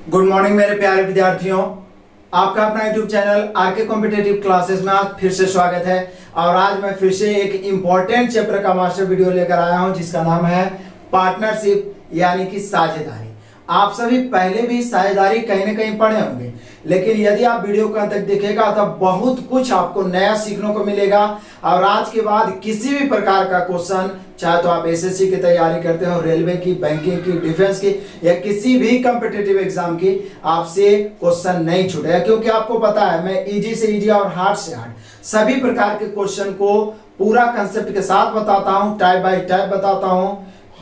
Good morning मेरे प्यारे विद्यार्थियों, आपका अपना YouTube channel RK competitive classes में आज फिर से स्वागत है। और आज मैं फिर से एक इम्पॉर्टेंट चैप्टर का मास्टर वीडियो लेकर आया हूं जिसका नाम है पार्टनरशिप यानी कि साझेदारी। आप सभी पहले भी साझेदारी कहीं ना कहीं पढ़े होंगे, लेकिन यदि आप वीडियो का तक देखेगा तो बहुत कुछ आपको नया सीखने को मिलेगा। और आज के बाद किसी भी प्रकार का क्वेश्चन, चाहे तो आप एसएससी की तैयारी करते हो, रेलवे की, बैंकिंग की, डिफेंस की या किसी भी कॉम्पिटिटिव एग्जाम की, आपसे क्वेश्चन नहीं छूटेगा। क्योंकि आपको पता है मैं इजी से इजी और हार्ड से हार्ड सभी प्रकार के क्वेश्चन को पूरा कंसेप्ट के साथ बताता हूं, टाइप बाय टाइप बताता हूं,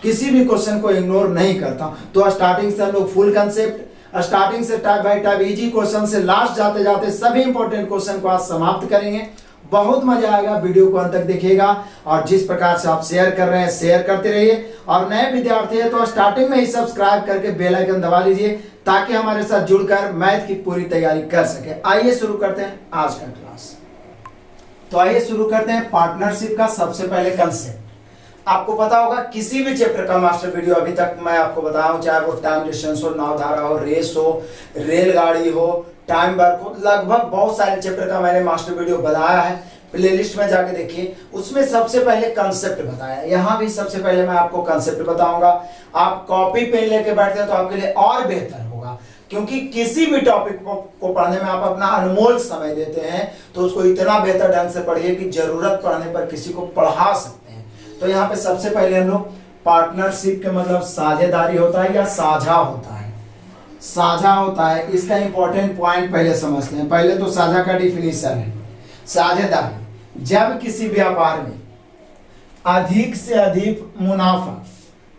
किसी भी क्वेश्चन को इग्नोर नहीं करता। तो स्टार्टिंग से हम लोग फुल कंसेप्ट, स्टार्टिंग से type bye type easy question से लास्ट जाते जाते सभी इंपॉर्टेंट क्वेश्चन को आज समाप्त करेंगे। बहुत मजा आएगा, वीडियो को अंत तक देखिएगा। और जिस प्रकार से आप शेयर कर रहे हैं शेयर करते रहिए, और नए विद्यार्थी है तो स्टार्टिंग में ही सब्सक्राइब करके बेल आइकन दबा लीजिए ताकि हमारे साथ जुड़कर मैथ की पूरी तैयारी कर सके। आइए शुरू करते हैं आज का क्लास। तो आइए शुरू करते हैं पार्टनरशिप का सबसे पहले कंसेप्ट। आपको पता होगा किसी भी चैप्टर का मास्टर वीडियो अभी तक मैं आपको बताया हूं, चाहे वो टाइम डिस्टेंस हो, नावधारा हो, रेस हो, रेलगाड़ी हो, टाइम वर्क हो, लगभग बहुत सारे चैप्टर का मैंने मास्टर वीडियो बताया है। प्लेलिस्ट में जाके देखिए, उसमें सबसे पहले कंसेप्ट बताया। यहाँ भी सबसे पहले मैं आपको कंसेप्ट बताऊंगा। आप कॉपी पेन लेके बैठते हैं तो आपके लिए और बेहतर होगा, क्योंकि किसी भी टॉपिक को पढ़ने में आप अपना अनमोल समय देते हैं तो उसको इतना बेहतर ढंग से पढ़िए कि जरूरत पड़ने पर किसी को पढ़ा सकते हैं। तो यहाँ पे सबसे पहले हम लोग पार्टनरशिप के मतलब साझेदारी होता है या साझा होता है, साझा होता है, इसका इंपॉर्टेंट पॉइंट पहले समझते हैं। पहले तो साझा का डिफिनीशन है। साझेदारी जब किसी व्यापार में अधिक से अधिक मुनाफा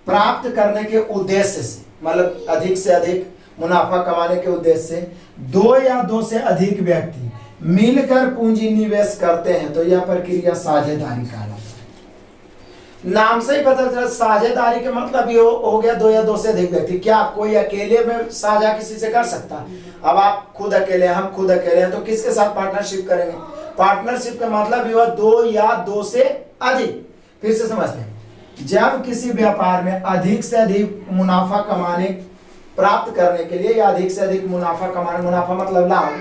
प्राप्त करने के उद्देश्य से, मतलब अधिक से अधिक मुनाफा कमाने के उद्देश्य से दो या दो से अधिक व्यक्ति मिलकर पूंजी निवेश करते हैं तो यह प्रक्रिया साझेदारी कहलाती है। नाम से ही पता चला साझेदारी के मतलब ये हो गया दो या दो से अधिक व्यक्ति। क्या कोई अकेले में साझा किसी से कर सकता? अब आप खुद अकेले, हम खुद अकेले हैं तो किसके साथ पार्टनरशिप करेंगे? पार्टनरशिप का मतलब ये हुआ दो या दो से अधिक। फिर से समझते हैं, जब किसी व्यापार में अधिक से अधिक मुनाफा कमाने प्राप्त करने के लिए या अधिक से अधिक मुनाफा कमाने, मुनाफा मतलब लाभ,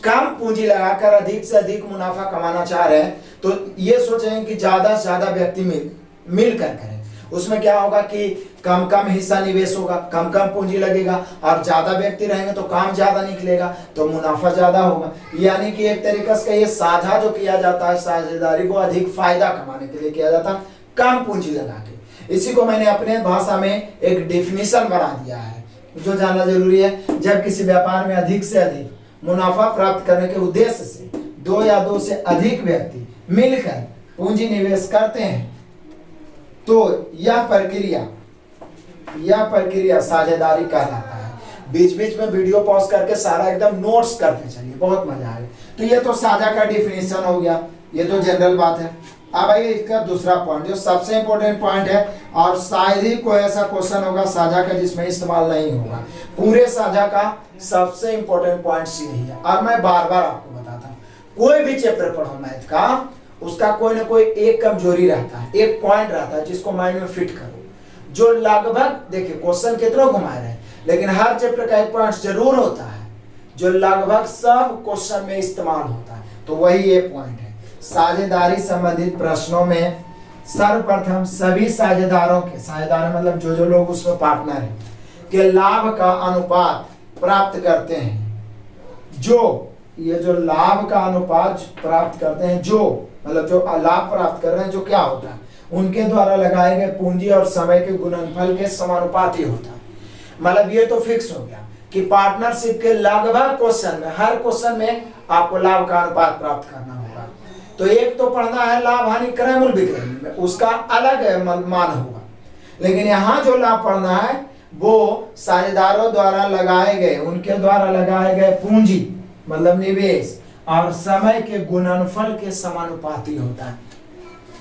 कम पूंजी लगाकर अधिक से अधिक मुनाफा कमाना चाह रहे हैं तो ये सोचें कि ज्यादा से ज्यादा व्यक्ति मिलकर करें। उसमें क्या होगा कि कम कम हिस्सा निवेश होगा, कम कम पूंजी लगेगा, और ज्यादा व्यक्ति रहेंगे तो काम ज्यादा निकलेगा तो मुनाफा ज्यादा होगा। यानी कि एक तरीके से ये साझा जो किया जाता है, साझेदारी, वो अधिक फायदा कमाने के लिए किया जाता है, कम पूंजी लगा के। इसी को मैंने अपने भाषा में एक डिफिनीशन बना दिया है जो जानना जरूरी है। जब किसी व्यापार में अधिक से अधिक मुनाफा प्राप्त करने के उद्देश्य से दो या दो से अधिक व्यक्ति मिलकर पूंजी निवेश करते हैं तो यह प्रक्रिया साझेदारी कहलाता है। बीच बीच में वीडियो पॉज करके सारा एकदम नोट्स करते चलिए, बहुत मजा आएगा। तो ये तो साझा का डिफिनीशन हो गया, ये तो जनरल बात है। अब आइए इसका दूसरा पॉइंट जो सबसे इंपॉर्टेंट पॉइंट है, और शायद ही कोई ऐसा क्वेश्चन होगा साझा का जिसमें इस्तेमाल नहीं होगा। पूरे साझा का सबसे इंपॉर्टेंट पॉइंट यही है, और मैं बार बार आपको बताता हूँ, कोई भी चैप्टर पढ़ो मैथ का, उसका कोई ना कोई एक कमजोरी रहता है, एक पॉइंट रहता है जिसको माइंड में फिट करो। जो लगभग, देखिए क्वेश्चन कितना घुमा रहे हैं, लेकिन हर चैप्टर का एक पॉइंट जरूर होता है जो लगभग सब क्वेश्चन में इस्तेमाल होता है। तो वही ये पॉइंट है। साझेदारी संबंधित प्रश्नों में सर्वप्रथम सभी साझेदारों के, साझेदार मतलब जो लोग उसमें पार्टनर हैं, के लाभ का अनुपात प्राप्त करते हैं। जो लाभ का अनुपात प्राप्त करते हैं, जो मतलब जो लाभ प्राप्त कर रहे हैं, जो क्या होता है, उनके द्वारा लगाए गए पूंजी और समय के गुणनफल के समानुपाती होता है। मतलब ये तो फिक्स हो गया कि पार्टनरशिप के लगभग क्वेश्चन में, हर क्वेश्चन में आपको लाभ का अनुपात प्राप्त करना होगा। तो एक तो पढ़ना है लाभ हानि क्रय मूल्य विक्रय में, उसका अलग मान होगा। लेकिन यहाँ जो लाभ पढ़ना है वो साझेदारों द्वारा लगाए गए, उनके द्वारा लगाए गए पूंजी मतलब निवेश और समय के गुणनफल के समानुपाती होता है।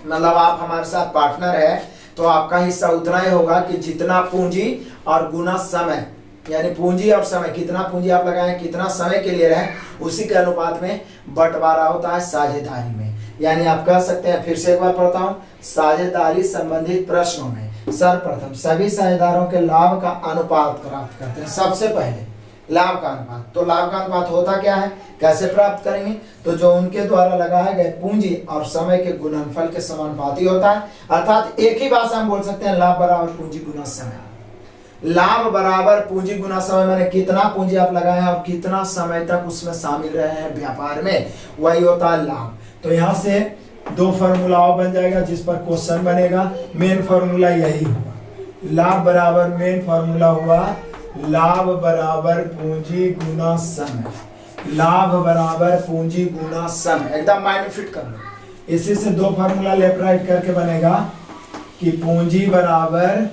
मतलब आप हमारे साथ पार्टनर है तो आपका हिस्सा उतना ही होगा कि जितना पूंजी और गुना समय, यानी पूंजी और समय, कितना पूंजी आप लगाएं, कितना समय के लिए रहे, उसी के अनुपात में बंटवारा होता है साझेदारी में। यानी आप कह सकते हैं, फिर से एक बार पढ़ता हूं, साझेदारी संबंधित प्रश्नों में सर्वप्रथम सभी साझेदारों के लाभ का अनुपात प्राप्त करते हैं। सबसे पहले लाभ का अनुपात। तो लाभ का अनुपात होता क्या है, कैसे प्राप्त करेंगे, तो जो उनके द्वारा लगाए गए पूंजी और समय के गुणनफल के समानुपाती होता है। अर्थात एक ही भाषा हम बोल सकते हैं लाभ बराबर पूंजी गुना समय। लाभ बराबर पूंजी गुना समय, मैंने कितना पूंजी आप लगाए हैं और कितना समय तक उसमें शामिल रहे हैं व्यापार में, वही होता है लाभ। तो यहाँ से दो फॉर्मूला बन जाएगा जिस पर क्वेश्चन बनेगा। मेन फॉर्मूला यही हुआ, लाभ बराबर मेन फॉर्मूला हुआ लाभ बराबर पूंजी गुना समय। लाभ बराबर पूंजी गुना समय, एकदम माइंड में फिट कर लो। इसी से दो फॉर्मूला लेफ्ट राइट करके बनेगा कि पूंजी बराबर,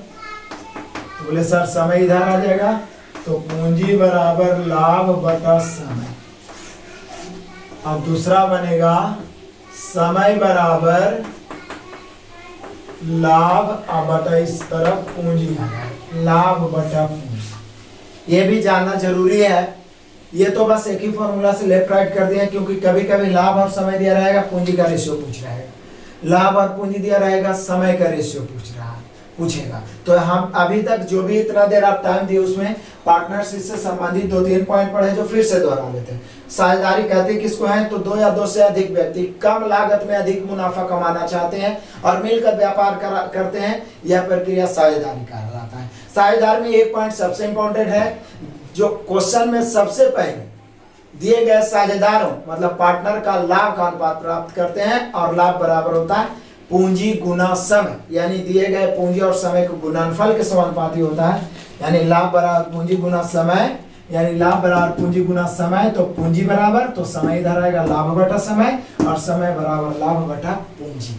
बोले सर समय इधर आ जाएगा, तो पूंजी बराबर लाभ बटा समय। अब दूसरा बनेगा समय बराबर लाभ बटा इस तरफ पूंजी आ जाएगा, लाभ बटा पूंजी। ये भी जानना जरूरी है। ये तो बस एक ही फॉर्मूला से लेफ्ट राइट कर दिया, क्योंकि कभी कभी लाभ और समय दिया रहेगा, पूंजी का रेशियो पूछ रहेगा। लाभ और पूंजी दिया रहेगा, समय का रेशियो पूछेगा। तो हम अभी तक जो भी इतना देर आप टाइम दिए उसमें पार्टनरशिप से संबंधित 2-3 पॉइंट पढ़े जो फिर से दोहरा लेते हैं। साझेदारी कहते किसको है, तो 2 या 2 से अधिक व्यक्ति कम लागत में अधिक मुनाफा कमाना चाहते हैं और मिलकर व्यापार करते हैं, यह प्रक्रिया साझेदारी कहलाता है। साझेदारी में एक पॉइंट सबसे इंपॉर्टेंट है, जो क्वेश्चन में सबसे पहले दिए गए साझेदारों मतलब पार्टनर का लाभ का अनुपात प्राप्त करते हैं और लाभ बराबर होता है पूंजी गुना समय, यानी दिए गए पूंजी और समय के गुणनफल के समानुपाती होता है। यानी लाभ बराबर पूंजी गुना समय, यानी लाभ बराबर पूंजी गुना समय, तो पूंजी बराबर तो समय इधर आएगा लाभ बटा समय और समय बराबर लाभ बटा पूंजी।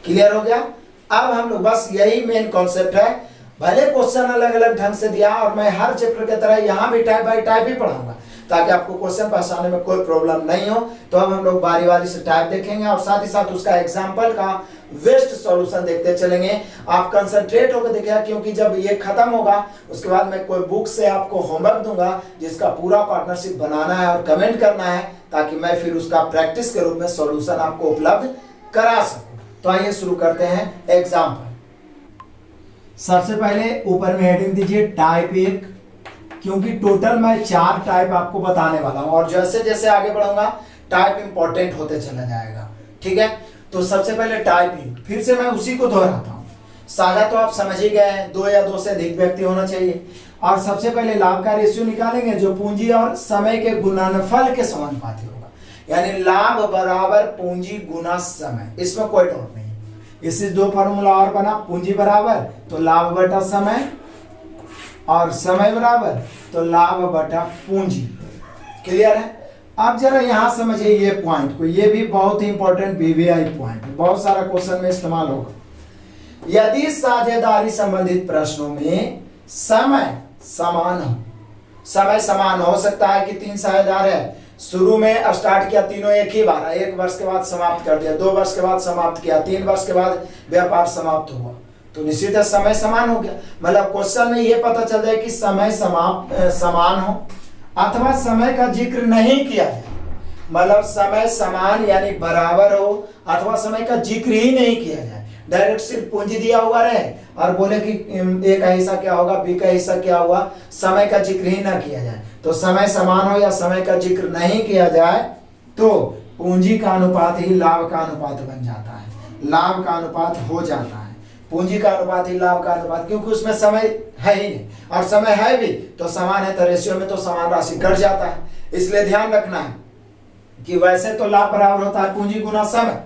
क्लियर हो गया। अब हम लोग बस यही मेन कॉन्सेप्ट है। भले क्वेश्चन अलग अलग ढंग से दिया और मैं हर चैप्टर की तरह यहाँ भी टाइप बाय टाइप ही पढ़ाऊंगा ताकि आपको क्वेश्चन पहचानने में कोई प्रॉब्लम नहीं हो। तो अब हम लोग बारी बारी से टाइप देखेंगे और साथ ही साथ उसका एग्जाम्पल का वेस्ट सॉल्यूशन देखते चलेंगे। आप कंसंट्रेट होकर देखिएगा, क्योंकि जब ये खत्म होगा उसके बाद मैं कोई बुक से आपको होमवर्क दूंगा जिसका पूरा पार्टनरशिप बनाना है और कमेंट करना है, ताकि मैं फिर उसका प्रैक्टिस के रूप में सॉल्यूशन आपको उपलब्ध करा सकूं। तो आइए शुरू करते हैं एग्जाम्पल। सबसे पहले ऊपर में हेडिंग दीजिए टाइप 1, क्योंकि टोटल मैं 4 टाइप आपको बताने वाला हूं और जैसे जैसे आगे बढ़ूंगा टाइप इंपॉर्टेंट होते चला जाएगा। ठीक है, तो सबसे पहले टाइप 1, फिर से मैं उसी को दोहराता हूं। साझा तो आप समझ ही गए हैं, 2 या 2 से अधिक व्यक्ति होना चाहिए। और सबसे पहले लाभ का रेशियो निकालेंगे जो पूंजी और समय के गुणनफल के समानुपाती होगा, यानी लाभ बराबर पूंजी गुना समय, इसमें कोई डाउट नहीं। इससे 2 फार्मूला और बना, पूंजी बराबर तो लाभ बटा समय और समय बराबर तो लाभ बटा पूंजी। क्लियर है। अब जरा यहां समझिए ये पॉइंट को, ये भी बहुत ही इंपॉर्टेंट बीवीआई पॉइंट है, बहुत सारा क्वेश्चन में इस्तेमाल होगा। यदि साझेदारी संबंधित प्रश्नों में समय समान हो, समय समान हो सकता है कि 3 साझेदार है, शुरू में स्टार्ट किया तीनों एक ही बार, 1 वर्ष के बाद समाप्त कर दिया, 2 वर्ष के बाद समाप्त किया, 3 वर्ष के बाद व्यापार समाप्त हुआ, तो निश्चित है समय समान हो गया। मतलब क्वेश्चन में ये पता चल जाए कि समय समान हो अथवा समय का जिक्र नहीं किया जाए, मतलब समय समान यानी बराबर हो अथवा समय का जिक्र ही नहीं किया जाए, डायरेक्ट सिर्फ पूंजी दिया हुआ रहे और बोले कि ए का हिस्सा क्या होगा, बी का हिस्सा क्या हुआ, समय का जिक्र ही ना किया जाए। तो समय समान हो या समय का जिक्र नहीं किया जाए तो पूंजी का अनुपात ही लाभ का अनुपात बन जाता है, लाभ का अनुपात हो जाता है। पूंजी का अनुपात ही लाभ का अनुपात, क्योंकि उसमें समय है ही नहीं और समय है भी तो समान है, तो रेशियो में तो समान राशि घट जाता है। इसलिए ध्यान रखना है कि वैसे तो लाभ बराबर होता है पूंजी गुना समय,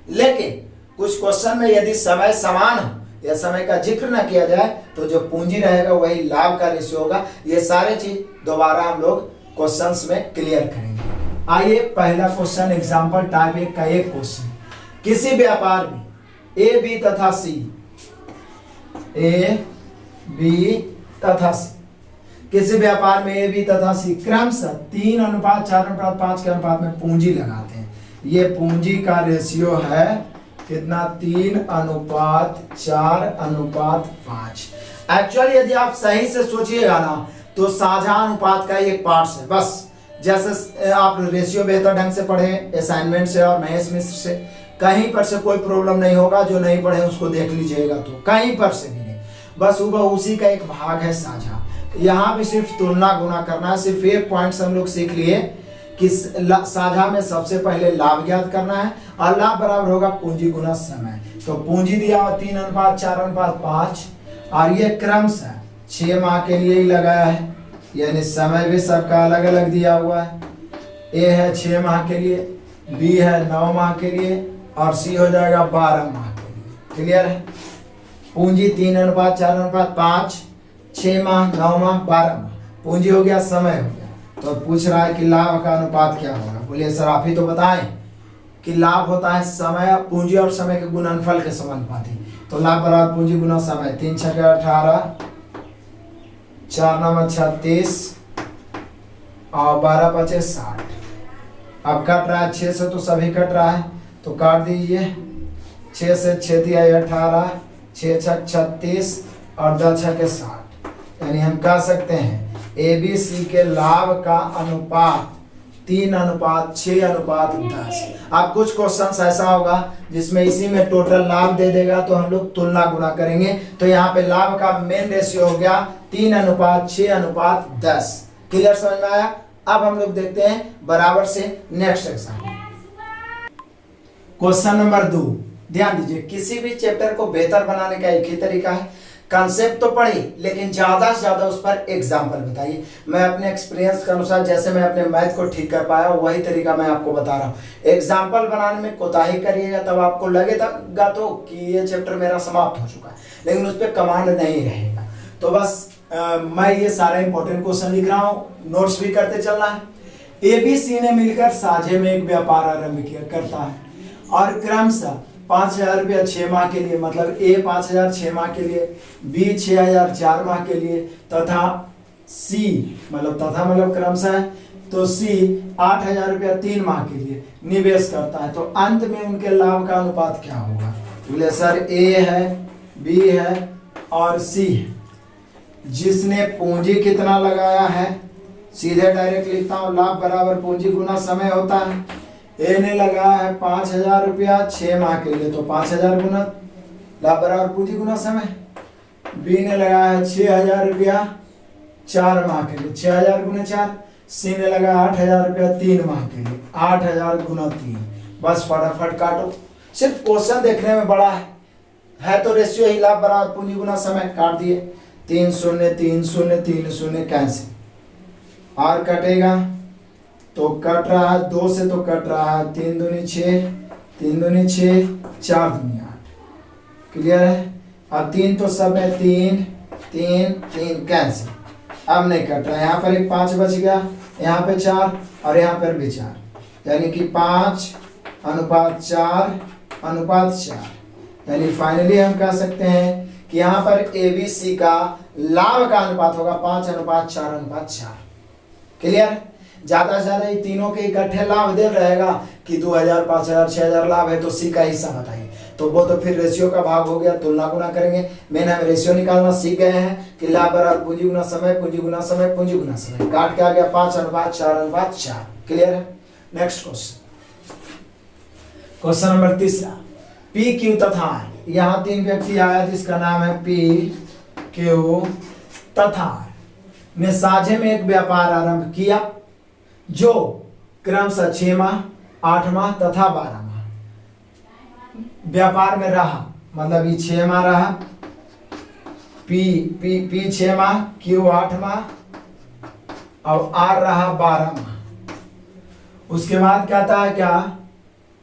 लेकिन कुछ क्वेश्चन में यदि समय समान हो या समय का जिक्र ना किया जाए तो जो पूंजी रहेगा वही लाभ का रेशियो होगा। ये सारे चीज दोबारा हम लोग क्वेश्चंस में क्लियर करेंगे। आइए पहला क्वेश्चन एग्जांपल टाइप 1 का एक क्वेश्चन, किसी व्यापार में ए बी तथा सी, ए बी तथा सी, किसी व्यापार में ए बी तथा सी क्रमशः 3:4:5 के अनुपात में पूंजी लगाते हैं। ये पूंजी का रेशियो है कितना, 3:4:5। एक्चुअली यदि आप सही से सोचिएगा ना तो साझा अनुपात का एक पार्ट है बस। जैसे आप रेशियो बेहतर ढंग से पढ़े असाइनमेंट से और महेश मिश्र से, कहीं पर से कोई प्रॉब्लम नहीं होगा। जो नहीं पढ़े उसको देख लीजिएगा तो कहीं पर से भी नहीं, बस उसी का एक भाग है साझा। यहाँ भी सिर्फ तुलना गुना करना है। सिर्फ एक पॉइंट से हम लोग सीख लिए कि साझा में सबसे पहले लाभ ज्ञात करना है और लाभ बराबर होगा पूंजी गुना समय। तो पूंजी दिया हुआ 3:4:5 और ये क्रमशः 6 माह के लिए ही लगाया है, यानी समय भी सबका अलग अलग दिया हुआ है। ए है 6 माह के लिए, बी है 9 माह के लिए और सी हो जाएगा 12 माह के लिए। क्लियर है? पूंजी 3:4:5, 6 माह, 9 माह, 12 माह। पूंजी हो गया, समय हो गया। तो पूछ रहा है कि लाभ का अनुपात क्या होगा। बोलिए सर आप ही तो बताएं कि लाभ होता है समय, पूंजी और समय के गुणनफल के समानुपाती। तो लाभ बराबर पूंजी गुना समय। 3 × 6 = 18, 4 × 9 = 36 और 12 × 5 = 60। अब कट रहा है 6 से, तो सभी कट रहा है तो काट दीजिए। 6 से 6 दिया 18, 6 × 6 = 36 और 10 × 6 = 60। यानी हम कह सकते हैं ABC के लाभ का अनुपात 3:6:10। अब कुछ क्वेश्चन ऐसा होगा जिसमें इसी में टोटल लाभ दे देगा तो हम लोग तुलना गुना करेंगे। तो यहाँ पे लाभ का मेन रेशियो हो गया 3:6:10। क्लियर समझ में आया? अब हम लोग देखते हैं बराबर से नेक्स्ट एग्जाम्पल। क्वेश्चन नंबर 2, ध्यान दीजिए। किसी भी चैप्टर को बेहतर बनाने का एक ही तरीका है, कंसेप्ट तो पढ़िए लेकिन ज्यादा से ज्यादा उस पर एग्जाम्पल बताइए। मैं अपने एक्सपीरियंस के अनुसार जैसे मैं अपने मैथ को ठीक कर पाया वही तरीका मैं आपको बता रहा हूँ। एग्जाम्पल बनाने में कोताही करिएगा तब आपको लगेगा तो कि ये चैप्टर मेरा समाप्त हो चुका है, लेकिन उस पर कमांड नहीं रहेगा। तो बस मैं ये सारे इंपॉर्टेंट क्वेश्चन लिख रहा हूँ, नोट्स भी करते चलना है। ABC ने मिलकर साझे में एक व्यापार आरंभ करता है और क्रमशः 5,000 रुपया 6 माह के लिए, मतलब A 5,000 6 माह के लिए, B 6,000 4 माह के लिए तथा C मतलब क्रमशः है तो C 8,000 रुपया 3 माह के लिए निवेश करता है। तो अंत में उनके लाभ का अनुपात क्या होगा? बोले सर A है, B है और C है। जिसने पूंजी कितना लगाया है, सीधे डायरेक्ट लिखता हूँ, लाभ बराबर पूंजी गुना समय होता है। ए ने लगाया है 5,000 रुपया 6 माह के लिए, तो 5,000 गुना लाभ बराबर पूंजी गुना समय। बी ने लगाया है 6,000 रुपया 4 माह के लिए, 6,000 गुना 4। सी ने लगाया 8,000 रुपया 3 माह के लिए, 8,000 गुना 3। बस फटाफट काटो। सिर्फ क्वेश्चन देखने में बड़ा है तो रेशियो ही लाभ बराबर पूंजी गुना समय। काट दिए, 3 0 3 0 3 0 कैंसिल। और कटेगा तो कट रहा है 2 से, तो कट रहा है 3 दूनी 6, 3 दूनी 6, 4 दूनी 8। क्लियर है? अब 3 तो सब में 3 3 3 कैंसिल। अब नहीं कट रहा है, यहाँ पर एक 5 बच गया, यहाँ पे 4 और यहाँ पर भी 4, यानी कि 5:4:4। यानी फाइनली हम कह सकते हैं कि यहाँ पर ABC का लाभ का अनुपात होगा 5:4:4। क्लियर? ज्यादा से ज्यादा ये तीनों के इकट्ठे लाभ दे रहेगा कि 2,000 5,000 6,000 लाभ है तो सी का हिस्सा बताइए। तो वो तो फिर रेशियो का भाग हो गया, तुलना गुना करेंगे। मैंने हम रेशियो निकालना सीख गए हैं कि लाभ बराबर पूंजी गुना समय, पूंजी गुना समय, पूंजी गुना समय। काट के आ गया 5:4:4। क्लियर है? Next question, question number 3, P Q तथा यहाँ 3 व्यक्ति आया जिसका नाम है P Q तथा ने साझे में एक व्यापार आरंभ किया जो क्रमशः 6 माह 8 माह तथा 12 माह व्यापार में रहा। मतलब ये 6 माह रहा, P 6 माह, Q 8 माह और R रहा 12 माह। उसके बाद कहता है क्या,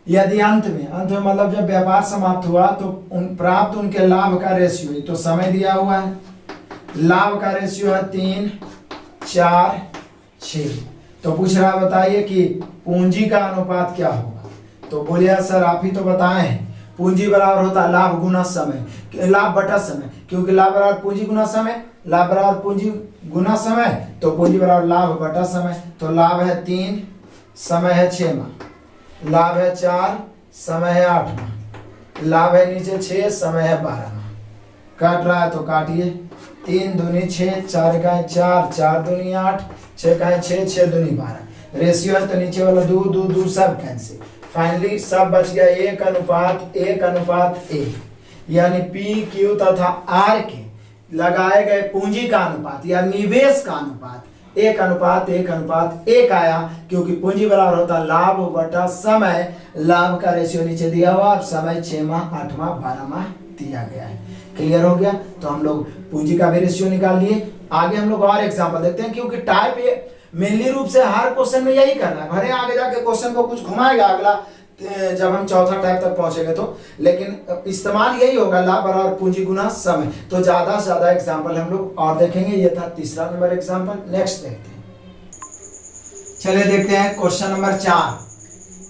यदि अंत में मतलब जब व्यापार समाप्त हुआ तो प्राप्त उनके लाभ का रेशियो, तो समय दिया हुआ है, लाभ का रेशियो है 3 4 6। तो पूछ रहा बताइए कि पूंजी का अनुपात क्या होगा। तो बोलिए सर आप ही तो बताएं, पूंजी बराबर होता है लाभ गुना समय, लाभ बटा समय, क्योंकि लाभ बराबर पूंजी गुना समय, लाभ बराबर पूंजी गुना समय, तो पूंजी बराबर लाभ बटा समय। तो लाभ है 3, समय है 6 माह, लाभ है 4, समय है 8 माह, लाभ है नीचे 6, समय है 12 माह। काट रहा है तो काटिए, 3 दूनी 6, 4 का 4, 4 दूनी 8, 6 का 6, 6 दूनी 12। रेशियो है तो नीचे वाला 2 2 2 सब कैंसिल। फाइनली सब बच गया 1:1:1, यानी P Q तथा R के लगाए गए पूंजी का अनुपात या निवेश का अनुपात 1:1:1 आया, क्योंकि पूंजी बराबर होता लाभ बटा समय। लाभ का रेशियो नीचे दिया हुआ और समय 6 माह, 8 माह, 12 माह दिया गया है। क्लियर हो गया? तो हम लोग पूंजी का भी रेशियो निकाल लिए। आगे हम लोग और एग्जांपल देखते हैं, क्योंकि टाइप ए मेनली रूप से हर क्वेश्चन में यही करना है। भले आगे जाके क्वेश्चन को कुछ घुमाएगा अगला जब हम चौथा टाइप तक पहुंचेंगे तो, लेकिन इस्तेमाल यही होगा लाभ बराबर पूंजी गुना समय। तो ज्यादा से ज्यादा एग्जांपल हम लोग और देखेंगे। ये था तीसरा नंबर एग्जांपल। नेक्स्ट देखते हैं, चलिए देखते हैं क्वेश्चन नंबर 4।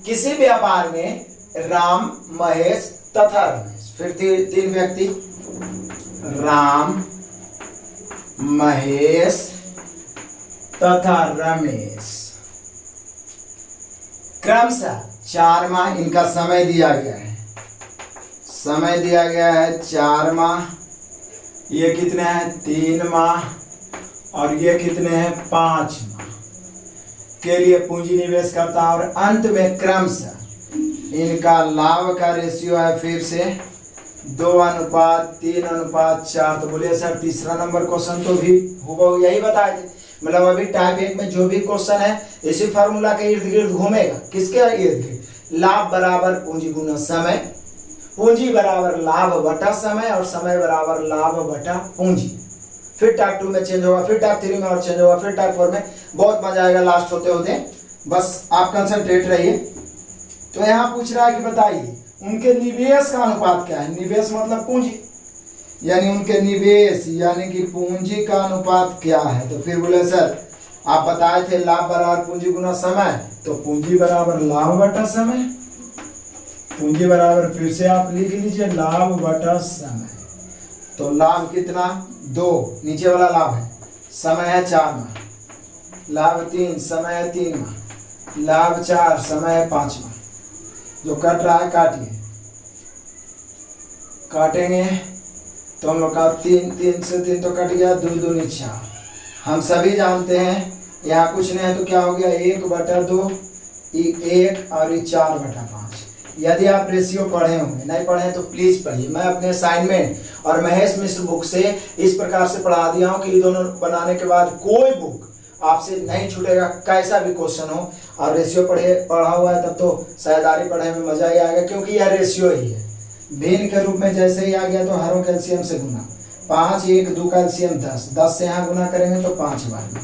किसी व्यापार में राम, महेश तथा रमेश, फिर तीन व्यक्ति, राम, महेश तथा रमेश, क्रमशः 4 माह इनका समय दिया गया है। समय दिया गया है 4 माह। ये कितने हैं? 3 माह। और ये कितने हैं? 5 माह के लिए पूंजी निवेश करता है। और अंत में क्रमशः इनका लाभ का रेशियो है फिर से 2:3:4। तो बोलिए सर तीसरा नंबर क्वेश्चन तो भी हूबहू यही बताए थे। मतलब अभी टाइप 1 में जो भी क्वेश्चन है इसी फार्मूला के इर्द गिर्द घूमेगा। किसके इर्द गिर्द? लाभ बराबर पूंजी गुना समय, पूंजी बराबर लाभ बटा समय, और समय बराबर लाभ बटा पूंजी। फिर टाइप 2 में चेंज होगा, फिर टाइप 3 में और चेंज होगा, फिर टाइप 4 में। बहुत मजा आएगा लास्ट होते होते। बस आप कंसंट्रेट रहिए। तो यहाँ पूछ रहा है कि बताइए उनके निवेश का अनुपात क्या है। निवेश मतलब पूंजी, यानी उनके निवेश यानी कि पूंजी का अनुपात क्या है। तो फिर बोले सर आप बताए थे लाभ बराबर पूंजी गुना समय, तो पूंजी बराबर लाभ बटा समय। पूंजी बराबर फिर से आप लिख लीजिए लाभ बटा समय। तो लाभ कितना? 2, नीचे वाला लाभ है। समय है 4 माह। लाभ 3, समय है 3 माह। लाभ 4, समय है 5 माह। जो कट रहा है काटिए, काटेंगे तो हम लोग का 3 से 3 तो कट गया, 2 दूनी 4। हम सभी जानते हैं यहाँ कुछ नहीं है तो क्या हो गया? 1/2, 1 और 4/5। यदि आप रेशियो पढ़े होंगे, नहीं पढ़े तो प्लीज पढ़िए। मैं अपने असाइनमेंट और महेश मिश्र बुक से इस प्रकार से पढ़ा दिया हूँ कि ये दोनों बनाने के बाद कोई बुक आपसे नहीं छूटेगा, कैसा भी क्वेश्चन हो। और रेशियो पढ़ा हुआ है तब तो शायदारी पढ़ने में मजा ही आएगा, क्योंकि यह रेशियो ही है। भिन्न के रूप में जैसे ही आ गया तो हरों कैल्शियम से गुना। 5, 1, 2 कैल्शियम 10। 10 से यहाँ गुना करेंगे तो 5 बार में।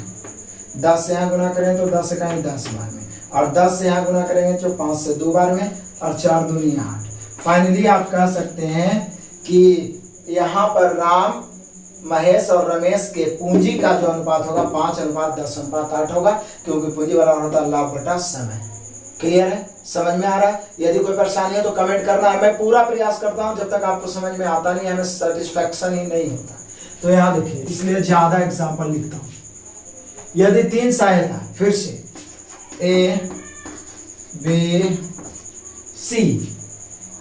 10 से यहाँ गुना करेंगे तो 10 का 10 बार में। और 10 से यहाँ गुना करेंगे तो 5 से 2 बार में। और 4 दूनी 8। फाइनली आप कह सकते हैं कि यहाँ पर राम, महेश और रमेश के पूंजी का जो अनुपात होगा 5:10:8 होगा, क्योंकि पूंजी बराबर होता है लाभ बटा समय। क्लियर है? समझ में आ रहा है? यदि कोई परेशानी है तो कमेंट करना है। मैं पूरा प्रयास करता हूं, जब तक आपको समझ में आता नहीं है हमें सेटिस्फैक्शन ही नहीं होता। तो यहाँ देखिए, इसलिए ज्यादा एग्जांपल लिखता हूं। यदि 3 सहायता, फिर से A, B, C,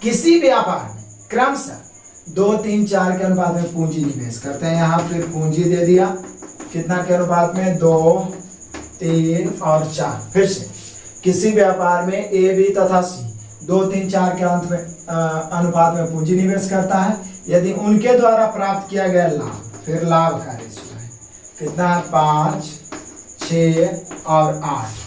किसी व्यापार में क्रमशः 2, 3, 4 के अनुपात में पूंजी निवेश करते हैं। यहाँ फिर पूंजी दे दिया कितना के अनुपात में? 2, 3 और 4। फिर से किसी व्यापार में A, B तथा C 2, 3, 4 के अंत में अनुपात में पूंजी निवेश करता है। यदि उनके द्वारा प्राप्त किया गया लाभ, फिर लाभ का रेशियो है कितना है? 5, 6 और 8।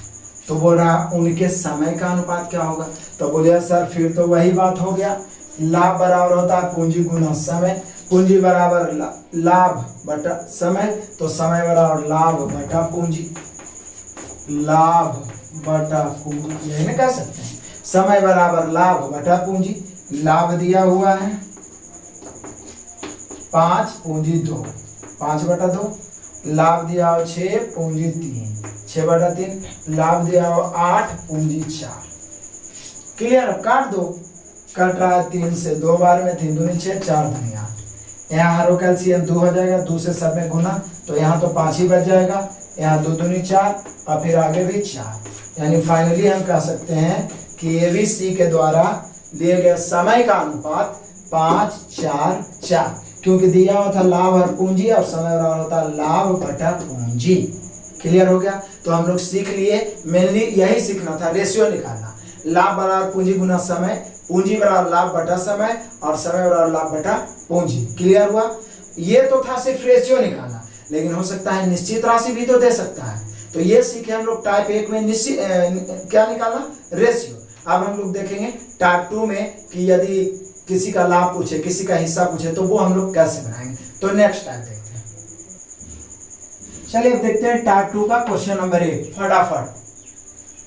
तो बोल रहा उनके समय का अनुपात क्या होगा। तो बोलिए सर फिर तो वही बात हो गया, लाभ बराबर होता है पूंजी गुना समय। पूंजी बराबर लाभ बटा समय, तो समय बराबर लाभ बटा पूंजी। लाभ बटा पूंजी यही ना कह सकते हैं। समय बराबर लाभ बटा पूंजी। लाभ दिया हुआ है 5, पूंजी 2, 5/2। लाभ दिया हो 6, पूंजी 3, 6/3। लाभ दिया हो 8, पूंजी 4। क्लियर? काट दो। कट रहा है 3 से 2 बार में। 3 दूनी 6, 4 दूनी 8। यहाँ हरो कैल्शियम 2 हो जाएगा, 2 से सब में गुना, तो यहाँ तो 5 ही बच जाएगा। यहाँ 2 दूनी 4 और फिर आगे भी 4। यानी फाइनली हम कह सकते हैं कि ABC के द्वारा दिए गए समय का अनुपात 5, 4, 4, क्योंकि दिया हुआ था लाभ और पूंजी, और समय बराबर होता है लाभ बटा पूंजी। क्लियर हो गया? तो हम लोग सीख लिए, मेनली यही सीखना था, रेशियो निकालना। लाभ बराबर पूंजी गुना समय, पूंजी बराबर लाभ बटा समय, और समय बराबर लाभ बटा पूंजी। क्लियर हुआ? ये तो था सिर्फ रेशियो निकालना, लेकिन हो सकता है निश्चित राशि भी तो दे सकता है। तो ये सीखे हम लोग टाइप 1 में निश्चित क्या निकालना, रेशियो। अब हम लोग देखेंगे टाइप 2 में कि यदि किसी का लाभ पूछे, किसी का हिस्सा पूछे, तो वो हम लोग कैसे बनाएंगे। तो नेक्स्ट टाइप देखते हैं। चलिए अब देखते हैं टाइप 2 का क्वेश्चन नंबर 1। फटाफट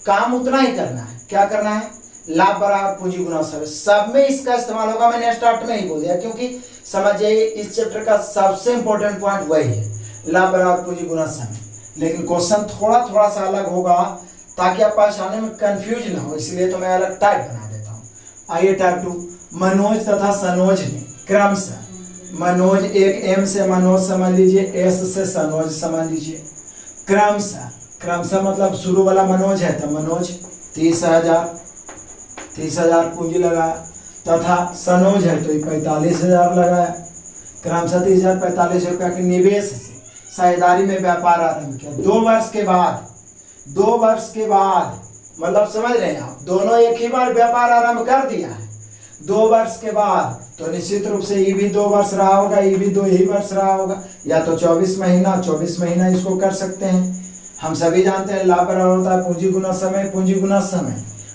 काम उतना ही करना है। क्या करना है, लाभ बराबर पूंजी गुना समय। सब में इसका इस्तेमाल होगा, मैंने स्टार्ट में ही बोल दिया, क्योंकि समझिए इस चैप्टर का सबसे इंपॉर्टेंट पॉइंट वही है, लाभ बराबर पूंजी गुना समय। लेकिन क्वेश्चन थोड़ा सा अलग होगा ताकि आप पहचानने में कंफ्यूज ना हो, इसलिए तो मैं अलग टाइप बना देता हूँ। आइए टाइप 2। मनोज तथा सनोज ने क्रमशः, मनोज एक एम से मनोज समझ लीजिए, एस से सनोज समझ लीजिए, क्रमशः मतलब शुरू वाला मनोज है तो मनोज 30,000 पूंजी लगाया, तथा सनोज है तो 45,000 लगाया। क्रमशः 30,000 45 रुपया के निवेश से साझेदारी में व्यापार आरंभ किया। 2 वर्ष के बाद मतलब समझ रहे हैं आप, दोनों एक ही बार व्यापार आरंभ कर दिया है। 2 वर्ष के बाद तो निश्चित रूप से ये भी 2 वर्ष रहा होगा, ये भी 2 ही वर्ष रहा होगा, या तो 24 महीना इसको कर सकते हैं। हम सभी जानते हैं लाभ बराबर होता है पूंजी गुना समय।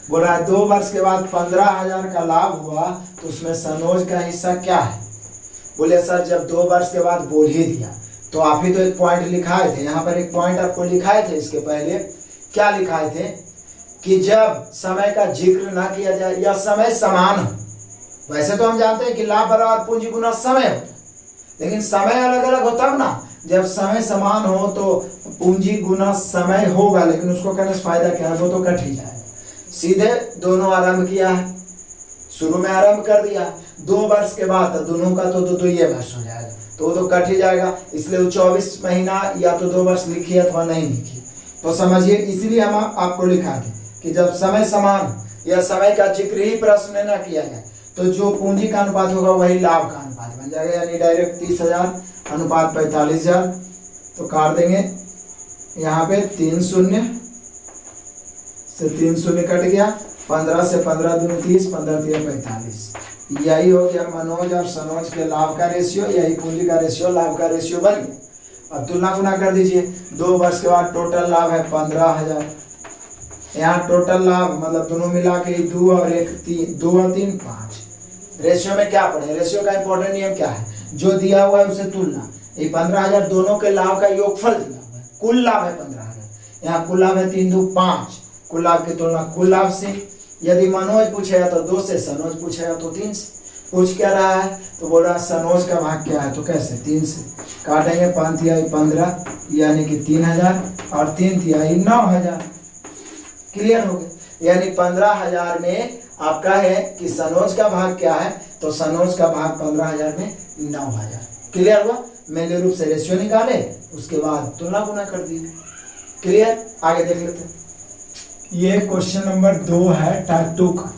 बोल रहा है 2 वर्ष के बाद 15,000 का लाभ हुआ, तो उसमें सनोज का हिस्सा क्या है। बोले सर जब 2 वर्ष के बाद बोल ही दिया तो आप ही तो एक पॉइंट लिखाए थे, यहाँ पर एक पॉइंट आपको लिखाए थे। इसके पहले क्या लिखाए थे कि जब समय का जिक्र ना किया जाए या समय समान हो। वैसे तो हम जानते हैं कि लाभ बराबर पूंजी गुना समय होता है, लेकिन समय अलग अलग हो तब ना। जब समय समान हो तो पूंजी गुना समय होगा, लेकिन उसको करने से फायदा क्या है, वो तो कट ही जाएगा। सीधे दोनों आरंभ किया है, शुरू में आरंभ कर दिया, 2 वर्ष के बाद तो दोनों का तो 2 ये वर्ष हो जाएगा, तो वो तो कट ही जाएगा। इसलिए वो 24 महीना या तो 2 वर्ष लिखी अथवा नहीं लिखी। तो समझिए इसलिए हम आपको लिखा थे कि जब समय समान या समय का जिक्र ही प्रश्न में न किया जाए तो जो पूंजी का अनुपात होगा वही लाभ का अनुपात बन जाएगा, यानी डायरेक्ट 30,000 अनुपात 45,000। तो काट देंगे यहाँ पे 3 शून्य से 3 शून्य कट गया, 15 से 15 दूनी 30, 15 3 45। यही हो गया मनोज और सनोज के लाभ का रेशियो, यही पूंजी का रेशियो लाभ का रेशियो बन गया। अब तुलना गुना कर दीजिए, 2 वर्ष के बाद टोटल लाभ है 15,000। यहाँ टोटल लाभ मतलब दोनों मिला के 2 और 3 5। रेशियो में क्या पढ़े, रेशियो का इंपॉर्टेंट नियम क्या है, जो दिया हुआ है उसे तुलना। ये 15,000 दोनों के लाभ का योगफल दिया हुआ है, कुल लाभ है 15,000। यहाँ कुल लाभ है 3 2 5, कुल लाभ की तुलना कुल लाभ से। यदि मनोज पूछेगा तो 2 से, सनोज पूछेगा तो 3 से। पूछ क्या रहा है तो बोल रहा है सनोज का भाग क्या है, तो कैसे 3 से काटेंगे, 5 तिहाई 15 यानी कि 3,000 और 3 तिहाई 9,000। क्लियर हो गया, यानी 15,000 में आपका है कि सनोज का भाग क्या है, तो सनोज का भाग 15,000 में 9,000। क्लियर हुआ, मैंने रूप से रेशियो निकाले, उसके बाद तुलना गुना कर दी। क्लियर, आगे देख लेते हैं। ये क्वेश्चन नंबर 2 है टाइप 2 का।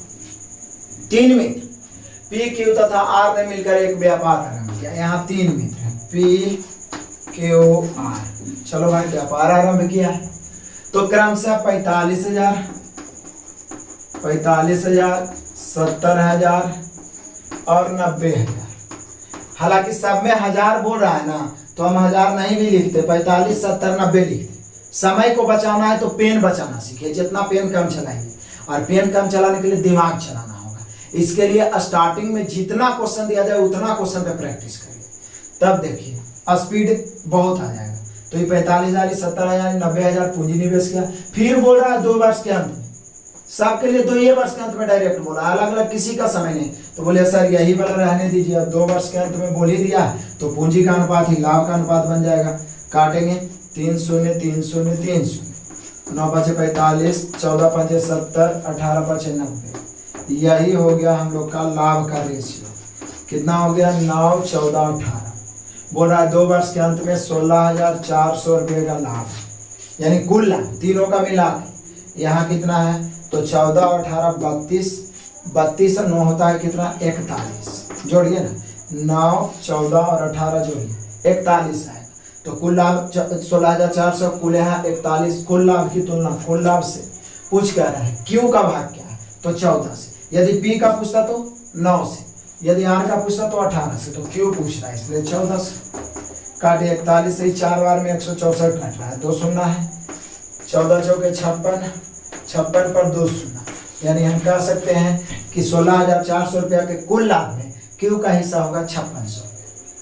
3 मित्र पी क्यू तथा आर ने मिलकर एक व्यापार आरंभ किया। यहाँ 3 मित्र हैं, पी क्यू आर। चलो भाई व्यापार आरंभ किया है, तो क्रमशः 45,000, 70,000 और 90,000। हालांकि सब में 1000 बोल रहा है ना, तो हम 1000 नहीं भी लिखते, 45 70 90 लिखते। समय को बचाना है तो पेन बचाना सीखिए, जितना पेन कम चलाइए, और पेन कम चलाने के लिए दिमाग चलाना होगा। इसके लिए स्टार्टिंग में जितना क्वेश्चन दिया जाए उतना क्वेश्चन पे प्रैक्टिस करिए, तब देखिए स्पीड बहुत आ जाएगा। तो ये 45,000 70,000 90,000 पूंजी निवेश किया। फिर बोल रहा है 2 वर्ष के अंत में, सबके लिए 2 ही वर्ष के अंत में डायरेक्ट बोला, अलग अलग किसी का समय नहीं। तो बोले सर यही वाला रहने दीजिए, अब 2 वर्ष के अंत में बोल ही दिया तो पूंजी का अनुपात ही लाभ का अनुपात बन जाएगा। काटेंगे 3 शून्य 3 शून्य 3 शून्य, 9 5 45, 14 5 70, 18 5 90। यही हो गया हम लोग का लाभ का रेशियो। कितना हो गया, 9 14 18। बोल रहा है 2 वर्ष के अंत में 16,400 रुपये का लाभ, यानी कुल लाभ तीनों का मिला के यहाँ कितना है, तो 14 और 18 32, 32 और 9 होता है कितना 41। जोड़िए ना, 9 14 और 18 जोड़िए 41 आएगा। तो कुल लाभ 16,400, कुल यहाँ 41। कुल लाभ की तुलना कुल लाभ से पूछ कर रहा है। क्यू का भाग क्या है, तो 14 से। यदि पी का पूछता तो 9 से। यदि आर का पूछता तो 18 से, तो क्यू पूछ रहा है इसलिए 14 से। काटे 41 से 4 बार में 164 कट रहा है, 2 शून्य है। 14 चौके 56, 56 पर 2 शून्य, यानी हम कह सकते हैं कि 16,400 रुपया के कुल लाभ में क्यू का हिस्सा होगा 5600।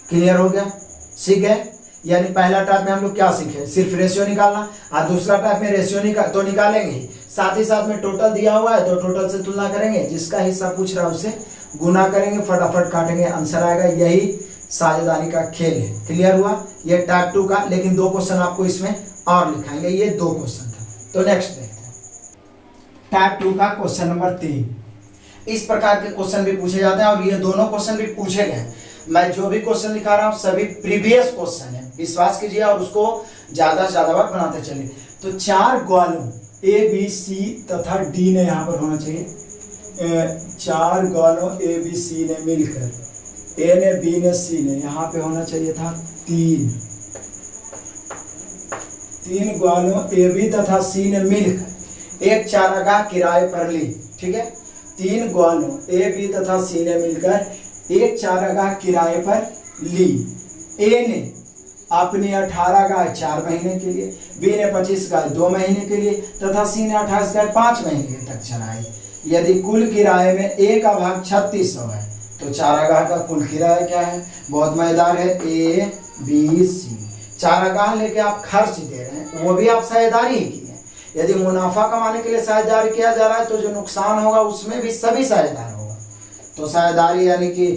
क्लियर हो गया? सीख गए? यानी पहला टाइप में हम लोग क्या सीखे? सिर्फ रेशियो निकालना, और दूसरा टाइप में रेशियो तो निकालेंगे ही, साथ ही साथ में टोटल दिया हुआ है तो टोटल से तुलना करेंगे, जिसका हिस्सा पूछ रहा है उससे गुना करेंगे, फटाफट काटेंगे, आंसर आएगा। यही साझेदारी का खेल है। क्लियर हुआ? ये टाइप 2 का, लेकिन 2 क्वेश्चन आपको इसमें और लिखाएंगे, ये 2 क्वेश्चन था। तो नेक्स्ट देखते हैं टाइप 2 का क्वेश्चन नंबर 3। इस प्रकार के क्वेश्चन भी पूछे जाते हैं, और ये दोनों क्वेश्चन भी पूछे गए। मैं जो भी क्वेश्चन लिखा रहा हूँ सभी प्रीवियस क्वेश्चन है, विश्वास कीजिए, और उसको ज्यादा से ज्यादा बार बनाते चलिए। तो 4 ग्वालों ए बी सी तथा डी ने यहाँ पर होना चाहिए, 4 ग्वालों ए बी सी ने मिलकर, ए ने बी ने सी ने, यहाँ पे होना चाहिए था 3 ग्वालों ए बी तथा सी ने मिलकर एक चारागाह किराए पर ली। ठीक है, 3 ग्वालों ए बी तथा सी ने मिलकर एक चारागाह किराए पर ली। ए ने अपनी 18 गाय 4 महीने के लिए, बी ने 25 गाय 2 महीने के लिए तथा सी ने 28 गाय 5 महीने तक चराई। यदि कुल किराए में ए का भाग 3600 है तो चारागाह का कुल किराया क्या है? बहुत मजेदार है, ए बी सी। चारागाह लेके आप खर्च दे रहे हैं, वो भी आप साझेदारी ही की है। यदि मुनाफा कमाने के लिए साझेदारी किया जा रहा है तो जो नुकसान होगा उसमें भी सभी साझेदार होगा। तो साझेदारी यानी कि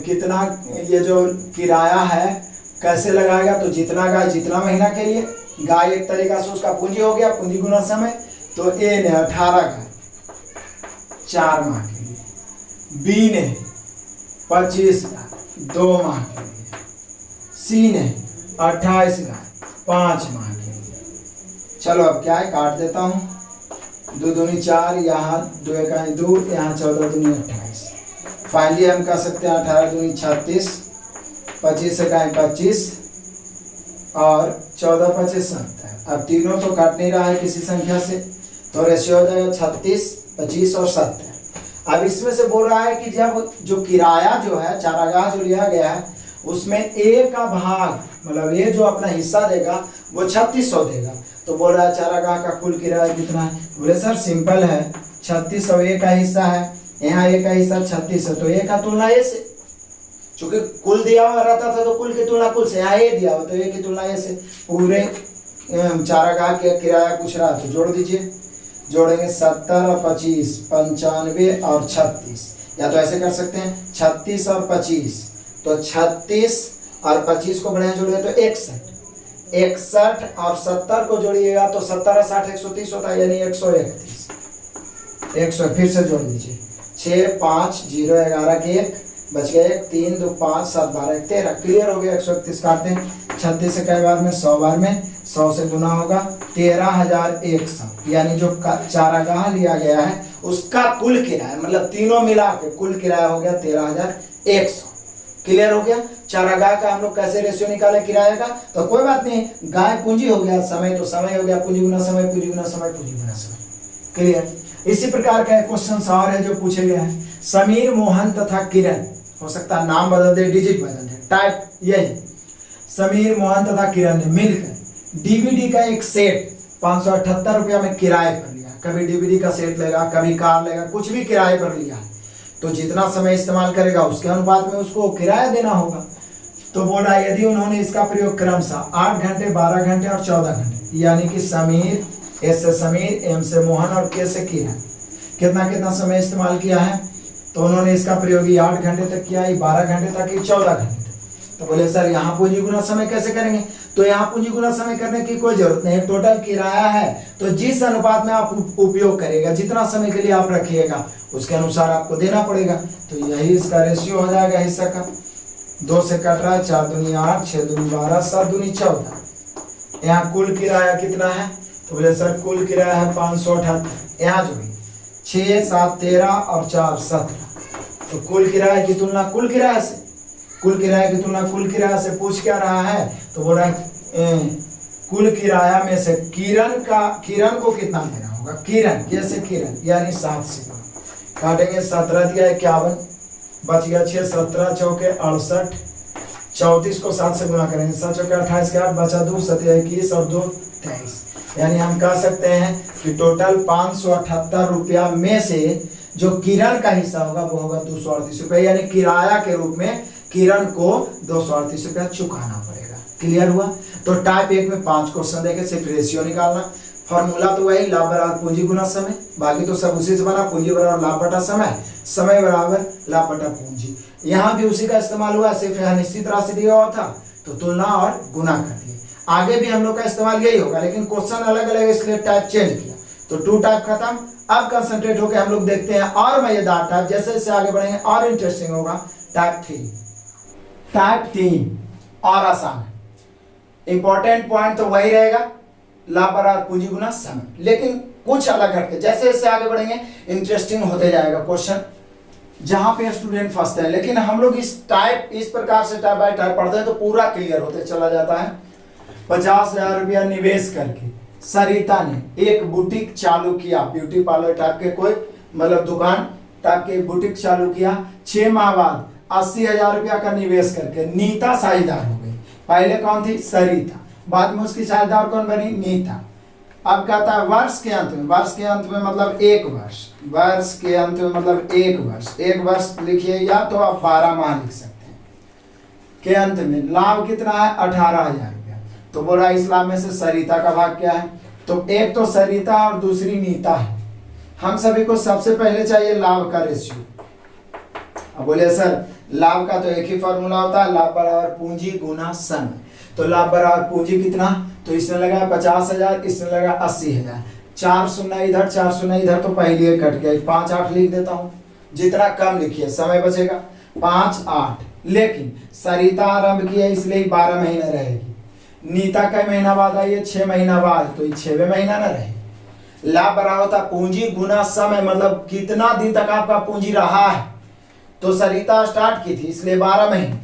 कितना, ये जो किराया है कैसे लगाएगा? तो जितना गाय जितना महीना के लिए, गाय एक तरीका से उसका पूंजी हो गया, पूंजी गुना समय। तो ए ने 18 गाय 4 माह के लिए, बी ने 25 गाय 2 माह के लिए, सी ने 28 गाय 5 माह के लिए। चलो अब क्या है, काट देता हूँ। 2 दूनी 4, यहाँ 2 इकाई 2, यहाँ 14 दूनी 28। फाइनली हम कह सकते हैं 18 दूनी 36, 25 इकाई 25 और 14 25 70। अब तीनों तो काट नहीं रहा है किसी संख्या से, तो रेशियो हो जाएगा 36, 25 और 70। अब इसमें से बोल रहा है कि जब जो किराया जो है चारागाह जो लिया गया है उसमें ए का भाग, मतलब ये जो अपना हिस्सा देगा वो 3600 देगा। तो बोल रहा है चारागाह का कुल किराया कितना है? बोले सर सिंपल है, 3600 ए का हिस्सा है, यहाँ ए का हिस्सा 36 है, तो ए का तुलना ए से, चूंकि कुल दिया हुआ रहता था तो कुल की तुलना कुल से, यहाँ ए दिया हुआ तो ए की तुलना ए से। पूरे चारागाह के किराया पूछ रहा तो जोड़ दीजिए, जोड़ेंगे 70 और 25 95 और 36, या तो ऐसे कर सकते हैं 36 और 25, तो 36 और 25 को बढ़िया जोड़िए तो 61, 61 और 70 को जोड़िएगा तो 70 और 60 130 होता है, यानी 131। 100 फिर से जोड़ दीजिए, 6 5 0 11 के 1 बच गए, 1 3 2 5 7 12 13। क्लियर हो गया। 131 काटते हैं, 36 से कई बार में 100 बार में 100 से गुना होगा 13,100, यानी जो चारागाह लिया गया है उसका कुल किराया, मतलब तीनों मिला के कुल किराया हो गया 13,100। क्लियर हो गया। चारागाह का हम लोग कैसे रेशियो निकाले किराए का? तो कोई बात नहीं, गाय पूंजी हो गया, समय तो समय हो गया, पूंजी गुना समय, पूंजी गुना समय, पूंजी गुना समय। क्लियर। इसी प्रकार का एक क्वेश्चन और है जो पूछे गए हैं, समीर मोहन तथा किरण, हो सकता है नाम बदल दे, डिजिट बदल दे, टाइप यही, समीर मोहन तथा किरण ने मिलकर डीवीडी का एक सेट 578 रुपया में किराए पर लिया। कभी डीवीडी का सेट लेगा, कभी कार लेगा, कुछ भी किराए पर लिया, तो जितना समय इस्तेमाल करेगा उसके अनुपात में उसको किराया देना होगा। तो बोल रहा है यदि उन्होंने इसका प्रयोग क्रमशः 8 घंटे 12 घंटे और 14 घंटे, यानी कि समीर, एस से समीर, एम से मोहन और के से किरण, कितना कितना समय इस्तेमाल किया है? तो उन्होंने इसका प्रयोग 8 घंटे तक किया, 12 घंटे तक, 14 घंटे तक। तो बोले सर यहाँ पूंजी गुना समय कैसे करेंगे? तो यहाँ पूंजी गुना समय करने की कोई जरूरत नहीं है, टोटल किराया है तो जिस अनुपात में आप उपयोग करेगा, जितना समय के लिए आप रखिएगा उसके अनुसार आपको देना पड़ेगा। तो यही इसका रेशियो हो जाएगा हिस्सा का। 2 से कट रहा है, 4 दूनी 8, 6 दूनी 12, 7 दूनी 14। यहाँ कुल किराया कितना है? तो बोले सर कुल किराया है 578। यहाँ जोड़िए 6 7 13 और 4 17। तो कुल किराए की तुलना कुल किराए से, कुल किराए की तुलना कुल किराया से पूछ क्या रहा है? तो बोल रहा है कुल किराया में से किरण को कितना देना होगा? किरण, कैसे किरण, यानी 7 से काटेंगे, 17 दिया 51, बच गया 6, 17 चौके 68, 34 को 7 से गुना करेंगे, 7 चौके 28 के 8, बचा 2, 7 21 और 2 23। यानी हम कह सकते हैं कि टोटल 578 रुपया में से जो किरण का हिस्सा होगा वो होगा 238 रुपये, यानी किराया के रूप में किरण को 238 रुपया चुकाना पड़ेगा। क्लियर हुआ? तो टाइप 1 में 5 क्वेश्चन देखे, सिर्फ रेशियो निकालना। फॉर्मूला तो वही, लाभ बराबर पूंजी गुना समय, बाकी तो सब उसी से बना। पूंजी बराबर लाभ बटा समय, समय बराबर लाभ बटा पूंजी। यहाँ भी उसी का इस्तेमाल हुआ, सिर्फ यहाँ निश्चित राशि दिया हुआ था तो तुलना और गुना कर दिए। आगे भी हम लोग का इस्तेमाल यही होगा, लेकिन क्वेश्चन अलग अलग इसलिए टाइप चेंज किया। तो 2 टाइप खत्म। अब कंसंट्रेट होकर हम लोग देखते हैं और मजेदार टाइप, जैसे जैसे आगे बढ़ेंगे और इंटरेस्टिंग होगा। टाइप 3, टाइप 3 और आसान। इंपॉर्टेंट पॉइंट तो वही रहेगा, लाभ बराबर पूंजी गुना समय, लेकिन कुछ अलग हटके। जैसे जैसे आगे बढ़ेंगे इंटरेस्टिंग होते जाएगा क्वेश्चन, जहां पे स्टूडेंट फंसते हैं। लेकिन हम लोग इस प्रकार से टाइप बाय टाइप पढ़ते हैं तो पूरा क्लियर होते चला जाता है। 50,000 रुपया निवेश करके सरिता ने एक बुटीक चालू किया, ब्यूटी पार्लर टाइप के कोई मतलब दुकान टाइप के बुटीक चालू किया। 6 माह बाद 80,000 रुपया का निवेश करके नीता साझेदार हो गई। पहले कौन थी? सरिता, बाद में उसकी साझेदार कौन बनी? नीता। अब कहता है वर्ष के अंत में, वर्ष के अंत में मतलब 1 वर्ष, वर्ष के अंत में मतलब 1 वर्ष, 1 वर्ष लिखिए या तो आप 12 माह लिख सकते हैं। के अंत में लाभ कितना है? 18,000 रुपया। तो बोला इस लाभ में से सरिता का भाग क्या है? तो एक तो सरिता और दूसरी नीता है। हम सभी को सबसे पहले चाहिए लाभ का रेशियो। अब बोले सर लाभ का तो एक ही फॉर्मूला होता है, लाभ बराबर पूंजी गुना समय। तो लाभ बराबर पूंजी कितना? तो इसने लगाया 50,000, इसने लगाया 80,000। 4 शून्य इधर, 4 शून्य इधर, तो पहले ही कट गया। 5 8 लिख देता हूँ, जितना कम लिखिए समय बचेगा। 5 8। लेकिन सरिता आरंभ की है इसलिए 12 महीने रहेगी। नीता का महीना बाद आई है 6 महीना बाद, तो ये 6वें महीना न रहे। लाभ बराबर होता पूंजी गुना समय, मतलब कितना दिन तक आपका पूंजी रहा है। तो सरिता स्टार्ट की थी इसलिए 12 महीने,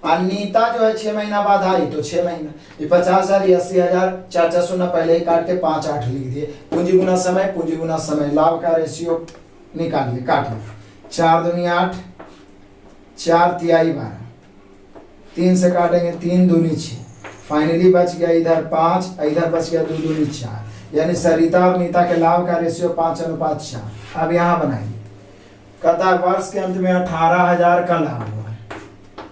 और नीता जो है 6 महीना बाद आई तो 6 महीना। ये 50,000, 80,000, 4 शून्य पहले ही काट के 5 8 लिख दिए। पूंजी गुना समय, पूंजी गुना समय, लाभ का रेशियो निकालिए, काटिए। 4 दूनी 8, 4 तिहाई 12, 3 से काटेंगे 3 दूनी 6, फाइनली बच गया इधर 5, इधर बच गया 2 दूनी 4, यानी सरिता और नीता के लाभ का रेशियो 5:4। अब यहाँ बनाइए, कहता है वर्ष के अंत में 18,000 का लाभ हुआ है।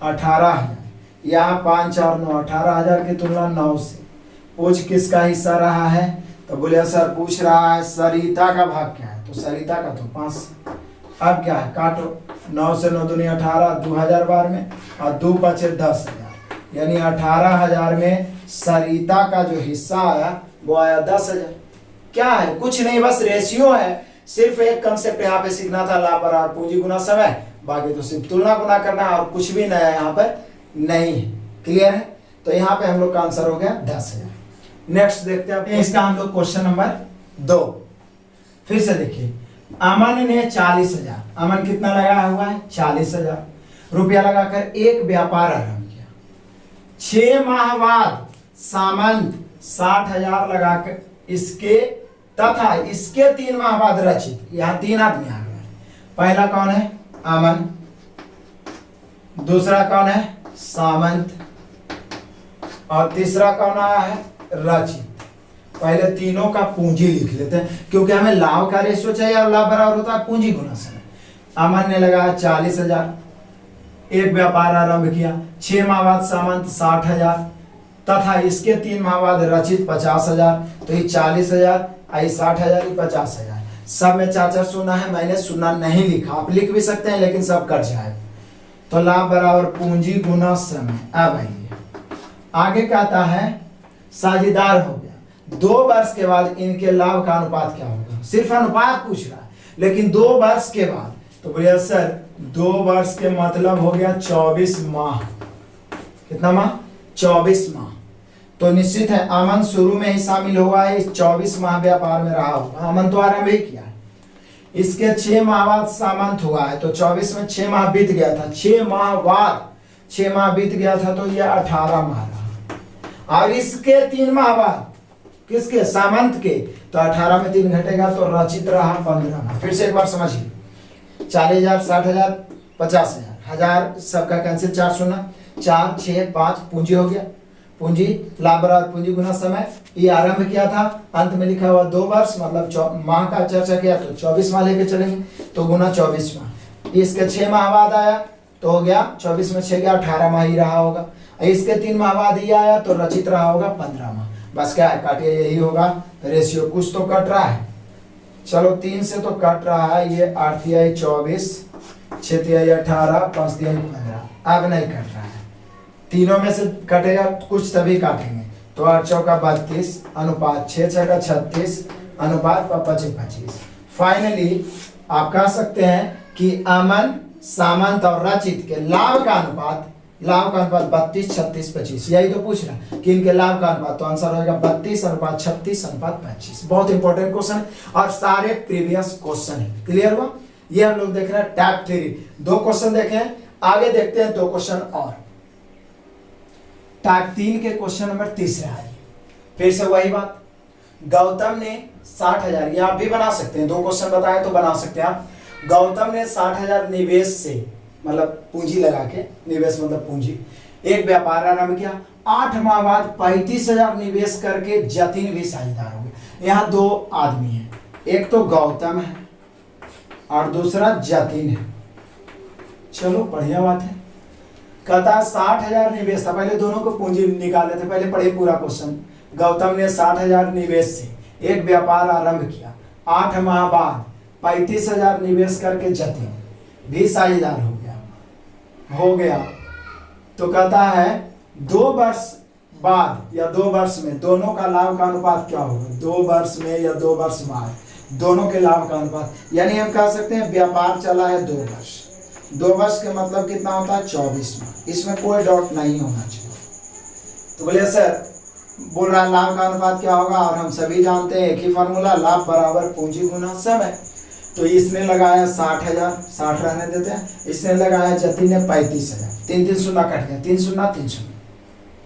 18,000, यहाँ 5 4 9, 18,000 की तुलना 9 से। पूछ किसका हिस्सा रहा है? तो बोले सर पूछ रहा है सरिता का भाग क्या है, तो सरिता का तो 5 से। अब क्या है? काटो, 9 से 9 दूनी 18, 2000 बार में, और 2 बचे 10,000, यानी 18,000 में सरिता का जो हिस्सा आया वो आया 10,000। क्या है? कुछ नहीं, बस रेशियो है। सिर्फ एक कंसेप्ट यहाँ पे सीखना था, लाभ बराबर पूंजी गुना समय, बाकी तो सिर्फ तुलना गुना करना और कुछ भी नया यहाँ पर नहीं है। क्लियर है? तो यहाँ पे हम लोग का आंसर हो गया 10,000। नेक्स्ट देखते हैं इसका हम लोग क्वेश्चन नंबर 2। फिर से देखिए, अमन ने 40,000, अमन कितना लगाया हुआ है? 40,000 रुपया लगाकर एक व्यापार आरंभ किया। 6 माह बाद सामंत 60,000 लगाकर इसके तथा इसके 3 माह बाद रचित, यहाँ 3 आदमी आ गए। पहला कौन है? अमन, दूसरा कौन है? सामंत, और तीसरा कौन आया है? रचित। पहले तीनों का पूंजी लिख लेते हैं, क्योंकि हमें लाभ का रेशियो चाहिए और लाभ बराबर होता है पूंजी गुना समय। अमन ने लगाया 40,000, एक व्यापार आरंभ किया। 6 माह बाद सामंत 60,000 तथा इसके 3 माह बाद रचित 50,000। तो ये 40,000, आई 60,000, 50,000। सब में 4 4 शून्य है, मैंने शून्य नहीं लिखा, आप लिख भी सकते हैं लेकिन सब कट जाएगा। तो लाभ बराबर पूंजी गुना समय। अब आइए आगे कहता है साझेदार हो गया। 2 वर्ष के बाद इनके लाभ का अनुपात क्या होगा? सिर्फ अनुपात पूछ रहा है, लेकिन 2 वर्ष के बाद, तो बोलिए सर 2 वर्ष के मतलब हो गया 24 माह। कितना माह? 24 माह। तो निश्चित है अमन शुरू में ही शामिल हुआ है, इस 24 माह व्यापार में रहा होगा। अमन तो आरंभ ही किया है। इसके 6 माह बाद सामंत हुआ है, तो 24 में 6 माह बीत गया था। 6 माह बाद 6 माह बीत गया था, तो यह 18 माह रहा। और इसके 3 माह बाद किसके? सामंत के, तो 18 में 3 घटेगा तो रचित रहा 15 माह। फिर से एक बार समझिए, 40,000, 60,000, 50,000, 1000 सबका कैंसिल, 4 शून्य 4 6 5 पूंजी हो गया। पूंजी लाभ बराबर पूंजी गुना समय। ये आरंभ किया था, अंत में लिखा हुआ 2 वर्ष, मतलब माह का चर्चा किया तो 24 माह लेके चलेंगे, तो गुना 24 माह। इसके 6 माह बाद आया तो हो गया 24 में 6 गया 18 माह ही रहा होगा। इसके 3 माह बाद ही आया तो रचित रहा होगा 15 माह। बस क्या है, काटिए, यही होगा रेशियो। कुछ तो कट रहा है, चलो 3 से तो कट रहा है, ये 8 तिहाई 24, 6 तिहाई 18, 5 तिहाई 15, अब नहीं कट रहा है। तीनों में से कटेगा कुछ तभी काटेंगे, तो 8 चौका 32 अनुपात 6 छका 36 अनुपात 25 25। फाइनली आप कह सकते हैं कि अमन, सामंत और रचित के लाभ का अनुपात 32 36 25, यही तो पूछ रहा कि इनके लाभ का अनुपात, तो आंसर होगा 32 अनुपात 36 अनुपात 25। बहुत इंपॉर्टेंट क्वेश्चन है और सारे प्रीवियस क्वेश्चन है। क्लियर हुआ? ये हम लोग देख रहे हैं टैप थ्योरी, 2 क्वेश्चन देखे हैं, आगे देखते हैं 2 क्वेश्चन और। टाइप 3 के क्वेश्चन नंबर 3 है। फिर से वही बात, गौतम ने 60,000, ये आप भी बना सकते हैं, 2 क्वेश्चन बताए तो बना सकते हैं आप। गौतम ने 60,000 निवेश से, मतलब पूंजी लगा के, निवेश मतलब पूंजी, एक व्यापार आरंभ किया। 8 माह बाद 35,000 निवेश करके जतिन भी साझेदार हो गए। यहाँ 2 आदमी हैं, एक तो गौतम है और दूसरा जतिन है। चलो बढ़िया बात है। कहता 60,000 निवेश था, पहले दोनों को पूंजी निकाले थे, पहले पढ़े पूरा क्वेश्चन। गौतम ने 60,000 निवेश से एक व्यापार आरंभ किया। 8 माह बाद 35,000 निवेश करके जतिन भी साझेदार हो गया। तो कहता है 2 वर्ष बाद या 2 वर्ष में दोनों का लाभ का अनुपात क्या होगा? 2 वर्ष में या 2 वर्ष बाद दोनों के लाभ का अनुपात, यानी हम कह सकते हैं व्यापार चला है 2 वर्ष। 2 वर्ष के मतलब कितना होता है? 24 माह। इसमें कोई डाउट नहीं होना चाहिए। तो बोले सर, बोल रहा है लाभ का अनुपात क्या होगा, और हम सभी जानते हैं एक ही फॉर्मूला, लाभ बराबर पूंजी गुना समय। तो इसने लगाया 60,000, 60 रहने देते हैं, इसने लगाया जतिन ने 35,000, 3 शून्य कट गया, 3 शून्य 3 शून्य,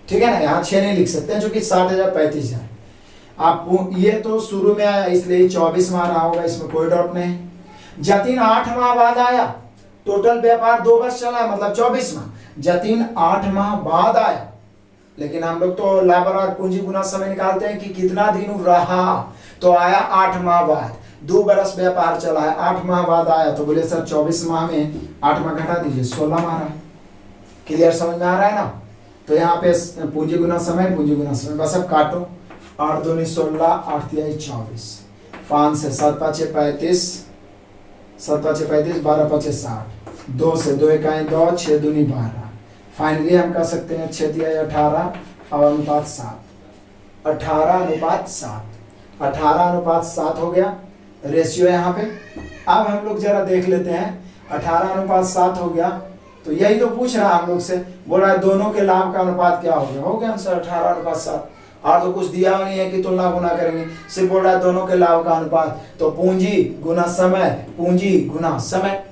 ठीक है ना। यहाँ 6 नहीं लिख सकते हैं क्योंकि 60,000 35,000। आप ये तो शुरू में आया इसलिए 24 माह रहा होगा, इसमें कोई डाउट नहीं। जतिन 8 माह बाद आया, टोटल व्यापार 2 वर्ष चला है, मतलब 24 माह। जतिन 8 माह बाद आया, लेकिन हम लोग तो लाभ और पूंजी गुना समय निकालते हैं कि कितना दिन रहा, तो आया 8 माह बाद। 2 बरस व्यापार चला है, 8 माह बाद आया, तो बोले सर 24 माह में 8 माह घटा दीजिए, 16 माह रहा। क्लियर समझ में आ रहा है ना? तो यहाँ पे पूंजी गुना समय, पूंजी गुना समय, बस अब काटो। 8 दूनी 16, 8 तिहाई 24, 5 से 7 पाँचे 35, 7 पाँचे 35, 12 पाँचे 60, 2 से 2 इकाई 2, 6 दूनी 12। फाइनली हम कह सकते हैं 6 तिहाई 18 और अनुपात 7, 18 अनुपात 7, 18 अनुपात 7 हो गया रेशियो यहाँ पे। अब हम लोग जरा देख लेते हैं, 18 अनुपात 7 हो गया, तो यही तो पूछ रहा है हम लोग से, बोल रहा है दोनों के लाभ का अनुपात क्या हो गया आंसर 18 अनुपात 7। और तो कुछ दिया नहीं है कि तुलना गुना करेंगे, सिर्फ बोल रहा है दोनों के लाभ का अनुपात, तो पूंजी गुना समय, पूंजी गुना समय।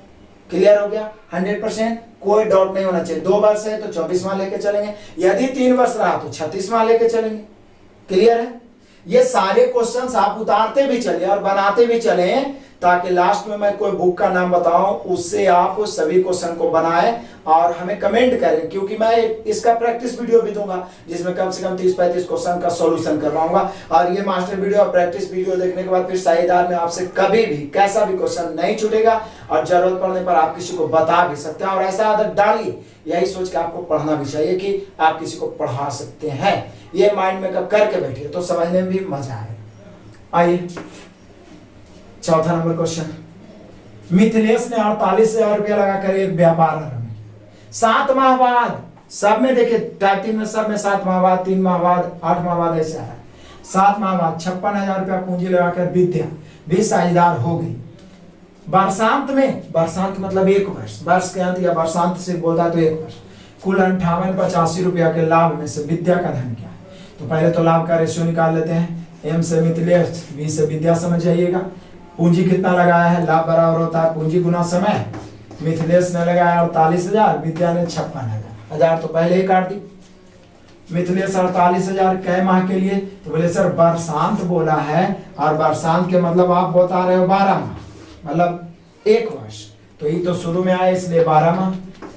क्लियर हो गया 100%, कोई डाउट नहीं होना चाहिए। 2 वर्ष है तो 24 माह लेके चलेंगे, यदि 3 वर्ष रहा तो 36 माह लेके चलेंगे। क्लियर है? ये सारे क्वेश्चंस आप उतारते भी चले और बनाते भी चले, ताकि लास्ट में मैं कोई बुक का नाम बताऊं, उससे आप सभी क्वेश्चन को बनाएं और हमें कमेंट करें, क्योंकि मैं इसका प्रैक्टिस वीडियो भी दूंगा जिसमें कम से कम 30-35 क्वेश्चन का सॉल्यूशन करवाऊंगा। और ये मास्टर वीडियो और प्रैक्टिस वीडियो देखने के बाद फिर साझेदार में आपसे कभी भी कैसा भी क्वेश्चन नहीं छूटेगा, और जरूरत पड़ने पर आप किसी को बता भी सकते हैं। और ऐसा आदत डालिए, यही सोच के आपको पढ़ना भी चाहिए कि आप किसी को पढ़ा सकते हैं। ये माइंड में कब करके बैठिए तो समझने में भी मजा आएगा। आइए चौथा नंबर क्वेश्चन, मिथिलेश ने 48,000 रुपया लगाकर एक व्यापार आरंभ किया। 7 माह बाद, सब में देखिए टाइप 3 में सब में 7 माह बाद, 3 माह बाद, 8 माह बाद ऐसा है। 7 माह बाद 56,000 रुपया पूंजी लगाकर विद्या भी साझेदार हो गई। वर्षांत में, वर्षांत मतलब 1 वर्ष, वर्ष के अंत या वर्षांत से बोलता है तो 1 वर्ष, कुल 58,85 रुपया के लाभ में से विद्या का धन क्या है? तो पहले तो लाभ का रेशियो निकाल लेते हैं। एम से मिथिलेश, बी से विद्या, समझ जाइएगा। पूंजी कितना लगाया है, लाभ बराबर होता है पूंजी गुना समय। मिथिलेश ने लगाया 48,000, विद्या ने 56,000, तो पहले ही काट दी। मिथिलेश 48,000 कै माह के लिए, तो बोले सर वर्षांत बोला है, और वर्षांत के मतलब आप बता रहे हो 12 माह, मतलब 1 वर्ष, तो ये तो शुरू में आया इसलिए 12 माह।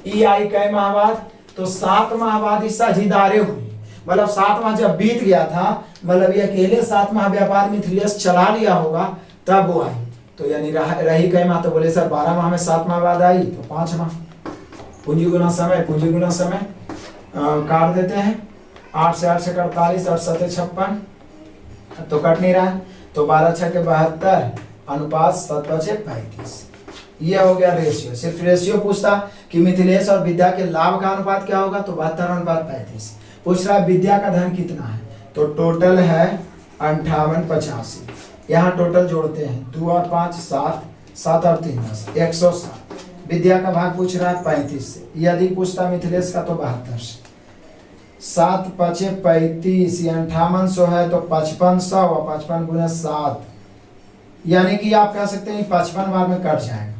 EI कई माह बाद, तो 7 माह बाद ही साझेदारी हुई, मतलब 7 माह जब बीत गया था, मतलब ये अकेले 7 माह व्यापार मिथिलेश चला लिया होगा तब वो आई, तो यानी रही कई माह, तो बोले सर 12 माह में 7 माह बाद आई तो 5 माह। पूंजी गुना समय काट देते हैं, 8 से 8 से 48, 8 7 56, तो कट नहीं रहा है, तो 12 6 के 72 अनुपात 7 5 35, ये हो गया रेशियो। सिर्फ रेशियो पूछता कि मिथिलेश और विद्या के लाभ का अनुपात क्या होगा, तो 72 अनुपात 35। पूछ रहा है विद्या का धन कितना है, तो टोटल है 5885, यहाँ टोटल जोड़ते हैं 2 और 5 7, 7 और 3 10, 107। विद्या का भाग पूछ रहा है 35 से, यदि पूछता मिथिलेश का तो 72 से। 7 5 35, 5800 है तो 5500 और 55 गुना 7, यानी कि आप कह सकते हैं 55 बार में कट जाएगा।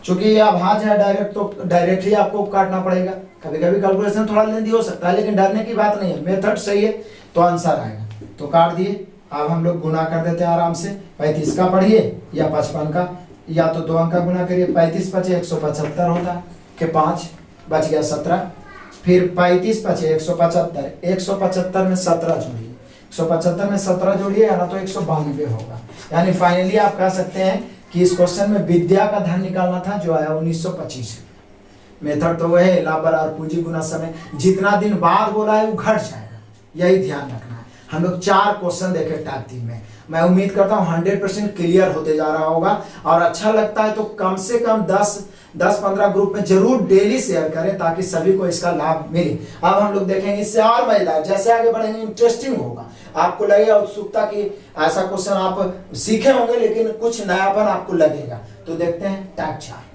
चूंकि ये अभाज्य है डायरेक्ट, तो डायरेक्ट ही आपको काटना पड़ेगा। कभी कभी कैलकुलेशन थोड़ा लेंदी हो सकता है, लेकिन डरने की बात नहीं है, मेथड सही है तो आंसर आएगा। तो काट दिए, अब हम लोग गुना कर देते हैं आराम से। 35 का पढ़िए या 55 का, या तो 2 अंक का गुना करिए। 35 5 175 होता है कि 5 बच गया 17, फिर 35 5 175, 175 में 17 जोड़िए, 175 में 17 जोड़िए या ना तो 192 होगा। यानी फाइनली आप कह सकते हैं कि इस क्वेश्चन में विद्या का धन निकालना था जो आया 1925। मेथड तो वह है लाभ बराबर पूंजी गुना समय, जितना दिन बाद बोला है वो घट जाएगा, यही ध्यान रखना है। हम लोग 4 क्वेश्चन देखे टाइप 3 में, मैं उम्मीद करता हूँ 100% क्लियर होते जा रहा होगा, और अच्छा लगता है तो कम से कम 10-15 ग्रुप में जरूर डेली शेयर करें ताकि सभी को इसका लाभ मिले। अब हम लोग देखेंगे इससे और मजेदार, जैसे आगे बढ़ेंगे इंटरेस्टिंग होगा, आपको लगेगा उत्सुकता कि ऐसा क्वेश्चन आप सीखे होंगे लेकिन कुछ नयापन आपको लगेगा। तो देखते हैं टाइप 4।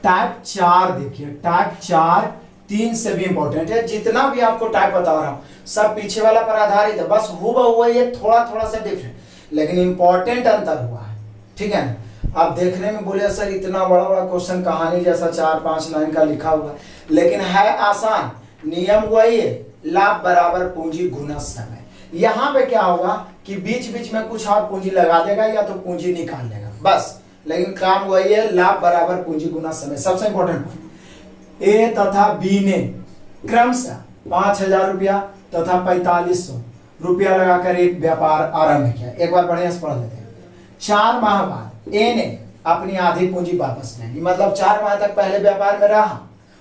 टाइप 4 देखिए, टाइप 4 3 से भी इंपॉर्टेंट है। जितना भी आपको टाइप बता रहा हूं सब पीछे वाला पर आधारित है, बस हुआ ये थोड़ा सा डिफरेंट, लेकिन इंपॉर्टेंट अंतर हुआ है, ठीक है ना। अब देखने में बोले सर इतना बड़ा क्वेश्चन कहानी जैसा 4-5 लाइन का लिखा हुआ, लेकिन है आसान, नियम वही है, लाभ बराबर पूंजी गुना समय। यहाँ पे क्या होगा कि बीच बीच में कुछ और पूंजी लगा देगा या तो पूंजी निकाल लेगा बस, लेकिन काम वही है, लाभ बराबर पूंजी गुना समय। सबसे इंपॉर्टेंट ए तथा बी ने क्रमशः 5000 रुपया तथा 4500 रुपया लगाकर एक व्यापार आरंभ किया। एक बार बढ़िया से पढ़ लेते हैं। 4 माह बाद ए ने अपनी आधी पूंजी वापस ले ली, मतलब 4 माह तक पहले व्यापार में रहा,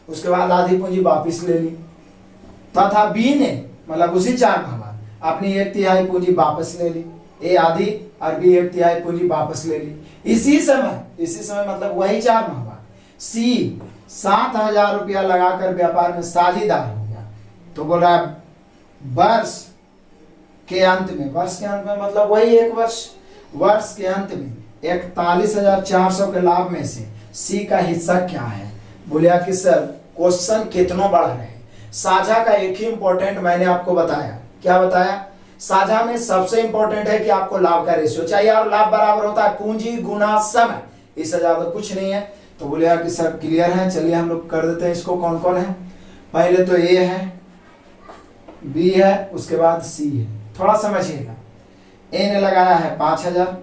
उसके बाद आधी पूंजी वापस ले ली, तथा बी ने मतलब उसी 4 माह बाद अपनी 1/3 पूंजी वापस ले ली। ए आधी और बी 1/3 पूंजी वापस ले ली। इसी समय मतलब वही 4 माह बाद सी 7000 रुपया लगाकर व्यापार में साझेदार हो गया। तो बोल रहा है वर्ष के अंत में मतलब वही 1 वर्ष के अंत में 41,400 के लाभ में से सी का हिस्सा क्या है। बोलिया कि सर क्वेश्चन कितनों बड़ा है। साझा का एक ही इंपॉर्टेंट मैंने आपको बताया, क्या बताया, साझा में सबसे इंपॉर्टेंट है कि आपको लाभ का रेशियो चाहिए, और लाभ बराबर होता है पूंजी गुना समय, इससे ज्यादा कुछ नहीं है। तो बोले कि सर क्लियर है, चलिए हम लोग कर देते हैं इसको। कौन कौन है, पहले तो ए है, बी है, उसके बाद सी है। थोड़ा समझिएगा, ए ने लगाया है 5000,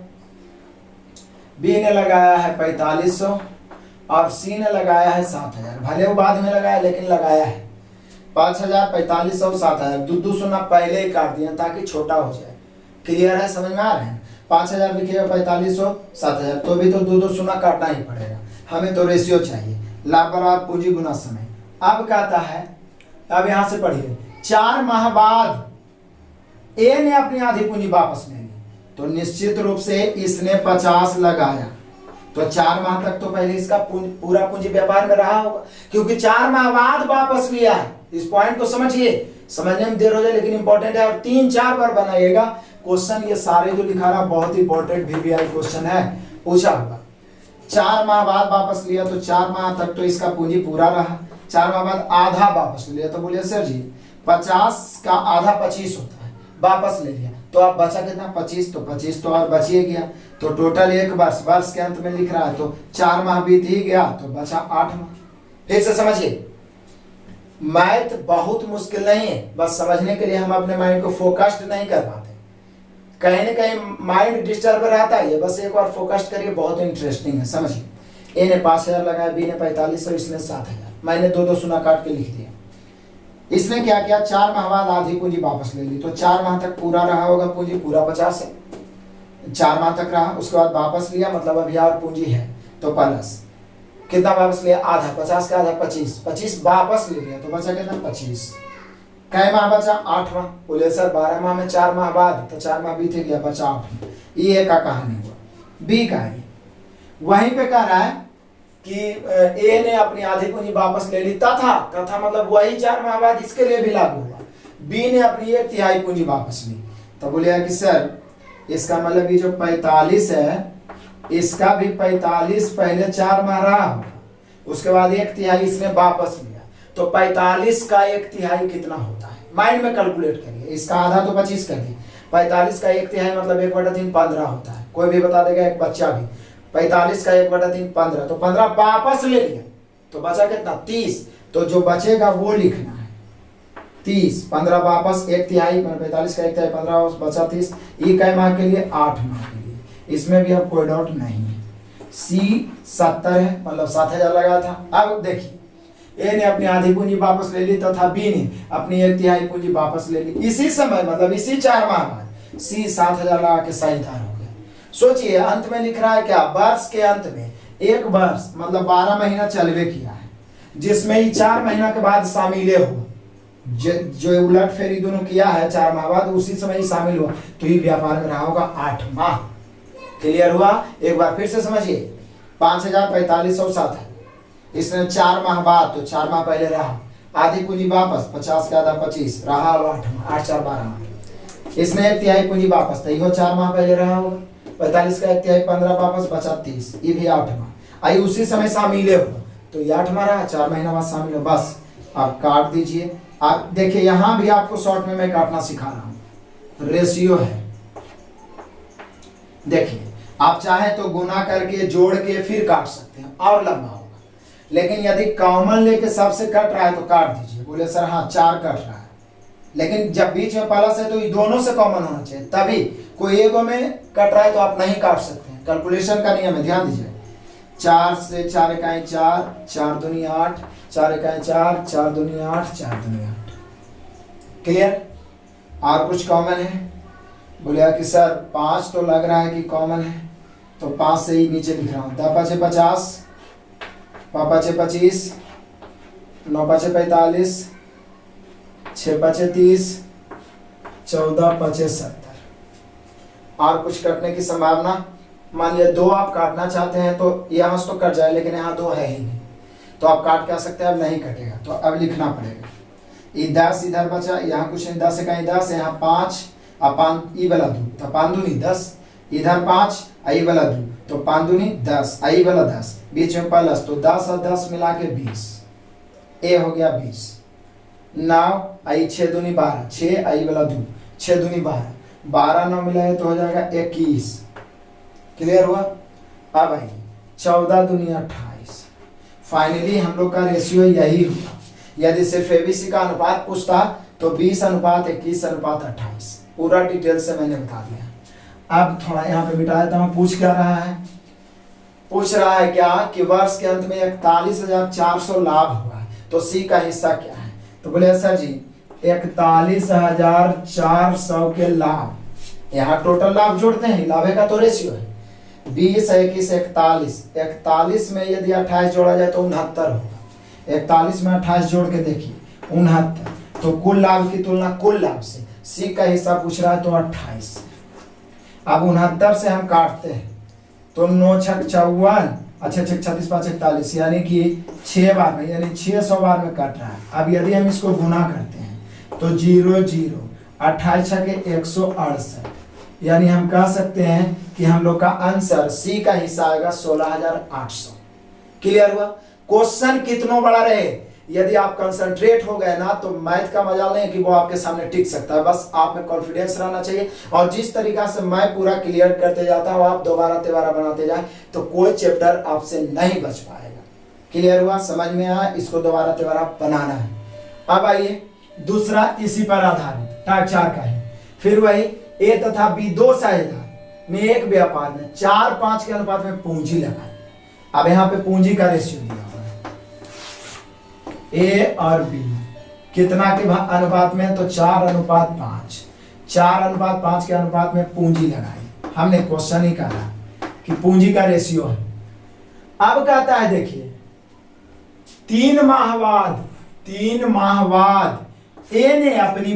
बी ने लगाया है 4500 और सी ने लगाया है 7000। भले वो बाद में लगाया लेकिन लगाया है 5000, 4500, 7000। दो शून्य पहले ही काट दिया ताकि छोटा हो जाए। क्लियर है, समझ में आ रहे हैं। 5000 लिखिएगा, 4500, 7000, तो भी तो दो शून्य काटना ही पड़ेगा, हमें तो रेशियो चाहिए, लाभ बराबर पूंजी गुना समय। अब कहता है, अब यहां से पढ़िए, 4 माह बाद ए ने अपनी आधी पूंजी वापस ले ली, तो निश्चित रूप से इसने 50 लगाया, तो 4 माह तक तो पहले इसका पूरा पूंजी व्यापार में रहा होगा, क्योंकि 4 माह बाद वापस लिया है। इस पॉइंट को समझिए, समझने में देर हो जाए लेकिन इंपॉर्टेंट है, और 3-4 बार बनाइएगा क्वेश्चन। ये सारे जो लिखा रहा बहुत इंपॉर्टेंट VVI क्वेश्चन है, पूछा होगा। 4 माह बाद वापस लिया तो 4 माह तक तो इसका पूंजी पूरा रहा, 4 माह बाद आधा वापस लिया, तो बोलिए सर जी 50 का आधा 25 होता है, वापस ले लिया, तो अब बचा कितना 25, तो 25 तो और बचिए गया, तो टोटल 1 वर्ष के अंत में लिख रहा है, तो 4 माह बीत ही गया, तो बचा 8 माह। फिर से समझिए, मैथ बहुत मुश्किल नहीं है, बस समझने के लिए हम अपने माइंड को फोकस्ड नहीं कर पाते, कहीं ना कहीं माइंड डिस्टर्ब रहता है, बस एक बार फोकस्ड करिए, बहुत इंटरेस्टिंग है। समझिए, ए ने 5,000 लगाया, बी ने 45 और इसने 7,000। मैंने 2-2 शून्य काट के लिख दिया। इसने क्या किया, 4 माह बाद आधी पूंजी वापस ले ली, तो 4 माह तक पूरा रहा होगा पूंजी, पूरा 50 है, 4 माह तक रहा, उसके बाद वापस लिया, मतलब अभी और पूंजी है, तो प्लस कितना वापस लिया, आधा, 50 का आधा 25 वापस ले लिया, तो बचा कितना 25। कै माह बचा, 8 माह। बोले सर 12 माह में 4 माह बाद, तो 4 माह बीत गया, बचा 8 माह। ये का कहानी हुआ। बी का है, वहीं पे कह रहा है कि ए ने अपनी आधी पूंजी वापस ले ली तथा मतलब वही 4 माह बाद इसके लिए भी लागू हुआ, बी ने अपनी 1/3 पूंजी वापस ली। तो बोले कि सर इसका मतलब ये जो 45 है, इसका भी 45 पहले 4 माह रहा होगा, उसके बाद 1/3 इसने वापस लिया, तो 45 का 1/3 कितना होता है, माइंड में कैलकुलेट करिए। इसका आधा तो 25 कर दी, 45 का 1/3 मतलब 1/3 15 होता है, कोई भी बता देगा, एक बच्चा भी। 45 का 1/3 15, तो 15 वापस ले लिया, तो बचा कितना 30, तो जो बचेगा वो लिखना है 30। 15 वापस, 1/3 45 का 1/3 15 बचा 30। ये कै माह के लिए, 8 माह के लिए। इसमें भी अब कोई डाउट नहीं है। सी 70 है, मतलब 7,000 लगाया था। अब देखिए ए ने अपनी आधी पूंजी वापस ले ली तथा बी ने अपनी 1/3 पूंजी वापस ले ली। इसी समय मतलब इसी 4 माह बाद सी 7,000 लगा के साझेदार हो गया। सोचिए अंत में लिख रहा है क्या, वर्ष के अंत में, एक वर्ष मतलब 12 महीना चलवे किया है, जिसमें ही 4 महीना के बाद शामिल हुआ, जो उलट फेरी दोनों किया है 4 माह बाद, उसी समय ही शामिल हुआ, तो ये व्यापार में रहा होगा 8 माह। क्लियर हुआ? एक बार फिर से समझिए, 5,000 45 और 7 है, इसने 4 माह बाद, तो 4 माह पहले रहा, आधी पूंजी वापस, 50 का आधा 25 रहा, 8 माह, 8 4 12 माह। इसने 1/3 पूंजी वापस, तो यो 4 माह पहले रहा होगा, 45 का 1/3 15 वापस, बचा 30, ये भी 8 माह। आई उसी समय शामिल हुआ, तो ये 8 माह रहा, 4 महीना बाद शामिल हो। बस आप काट दीजिए। आप देखिए यहां भी आपको शॉर्ट में मैं काटना सिखा रहा हूं, रेशियो है। देखिए आप चाहे तो गुना करके जोड़ के फिर काट सकते हैं और लंबा होगा, लेकिन यदि कॉमन लेके सबसे कट रहा है तो काट दीजिए। बोले सर हाँ 4 कट रहा है, लेकिन जब बीच में प्लस है तो ये दोनों से कॉमन होना चाहिए, तभी कोई एगो में कट रहा है तो आप नहीं काट सकते हैं। कैलकुलेशन का नियम है, ध्यान दीजिए। 4 से 4 इकाई 4, 4 दूनी 8, 4 इकाई 4, 4 दूनी 8, 4 दूनी 8। क्लियर? और कुछ कॉमन है? बोले कि सर 5 तो लग रहा है कि कॉमन है, तो 5 से ही नीचे लिख रहा हूँ। 10 5 50, 5 5 25, 9 5 45, 6 5 30, 14 5 70। और कुछ कटने की संभावना? मान लिया 2 आप काटना चाहते हैं तो यहाँ से तो कट जाए, लेकिन यहाँ 2 है ही नहीं, तो आप काट क्या सकते हैं, अब नहीं कटेगा, तो अब लिखना पड़ेगा। ये 10 इधर बचा, यहाँ कुछ नहीं, 10 इकाई 10, यहाँ 5 ई वाला 2, तो 5 दूनी 10, इधर 5 आई वाला 2, तो 5 दूनी 10, आई वाला 10, बीच में प्लस, तो 10 और 10 मिला के 20, ए हो गया 20। 9 आई 6 दूनी 12, 6 आई वाला 2, 6 दूनी 12, 12 9 मिलाए तो हो जाएगा 21। क्लियर हुआ? अब आई 14 दूनी 28। फाइनली हम लोग का रेशियो यही हुआ। यदि सिर्फ एबीसी का अनुपात पूछता तो 20:21:28, पूरा डिटेल से मैंने बता दिया। अब थोड़ा यहाँ पे मिटा देता हूँ। पूछ क्या रहा है? पूछ रहा है क्या कि वर्ष के अंत में 41,400 लाभ हुआ है, तो सी का हिस्सा क्या है? तो बोले सर जी 41,400 के लाभ, यहाँ टोटल लाभ जोड़ते हैं, लाभे का तो रेशियो है 20 21 41, 41 में यदि 28 जोड़ा जाए तो 69 होगा। 41 में 28 जोड़ के देखिए 69, तो कुल लाभ की तुलना कुल लाभ से, सी का हिस्सा पूछ रहा है तो 28। अब 69 से हम काटते हैं तो 9 6 54, अच्छा 36 5 41, यानी कि 6 बार में, यानी 600 बार में कट रहा है। अब यदि हम इसको गुना करते हैं तो 0 0, 28 6 के 168, यानी हम कह सकते हैं कि हम लोग का आंसर सी का हिस्सा आएगा 16,800। क्लियर हुआ? क्वेश्चन कितना बड़ा रहे, यदि आप कंसंट्रेट हो गए ना तो मैथ का मजा लें कि वो आपके सामने टिक सकता है। बस आप में कॉन्फिडेंस रहना चाहिए, और जिस तरीका से मैं पूरा क्लियर करते जाता हूँ आप दोबारा तिबारा बनाते जाए तो कोई चैप्टर आपसे नहीं बच पाएगा। क्लियर हुआ? समझ में आया? इसको दोबारा तिबारा बनाना है। अब आइए दूसरा इसी पर आधारित टाइप 4 का है। फिर वही ए तथा बी 2 साझेदार में एक व्यापार में 4-5 के अनुपात में पूंजी लगाई। अब यहाँ पे पूंजी का रेशियो दिया हुआ है, ए और बी कितना के अनुपात में है, तो 4:5। 4:5 के अनुपात में पूंजी लगाई। हमने क्वेश्चन ही कहा कि पूंजी का रेशियो है। अब कहता है देखिए 3 माह बाद ए ने अपनी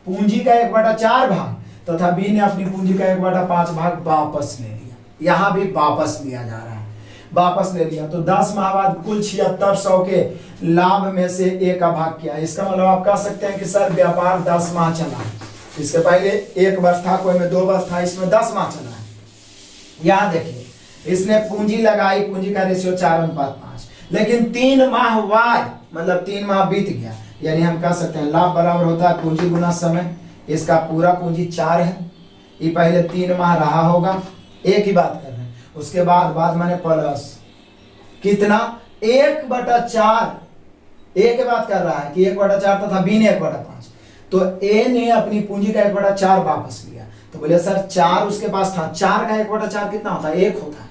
पूंजी का 1/4 भाग तथा बी ने अपनी पूंजी का 1/5 भाग वापस ले लिया। यहां भी वापस लिया जा रहा है, वापस ले लिया। तो 10 माह बाद कुल 7600 के लाभ में से ए का भाग किया। इसका मतलब आप कह सकते हैं कि सर व्यापार 10 माह चला है। इसके पहले 1 वर्ष था, कोई में 2 वर्ष था, इसमें 10 माह चला है। यहां देखिए इसने पूंजी लगाई, पूंजी का रेशियो 4:5, लेकिन 3 माह बाद मतलब 3 माह बीत गया, यानी हम कह सकते हैं लाभ बराबर होता है पूंजी गुना समय। इसका पूरा पूंजी 4 है, ये पहले 3 माह रहा होगा, एक ही बात कर रहे हैं। उसके बाद मैंने प्लस कितना 1/4, ए के बात कर रहा है कि 1/4 तथा बी ने 1/5, तो ए ने अपनी पूंजी का 1/4 वापस लिया। तो बोले सर 4 उसके पास था, 4 का 1/4 कितना होता है, 1 होता है।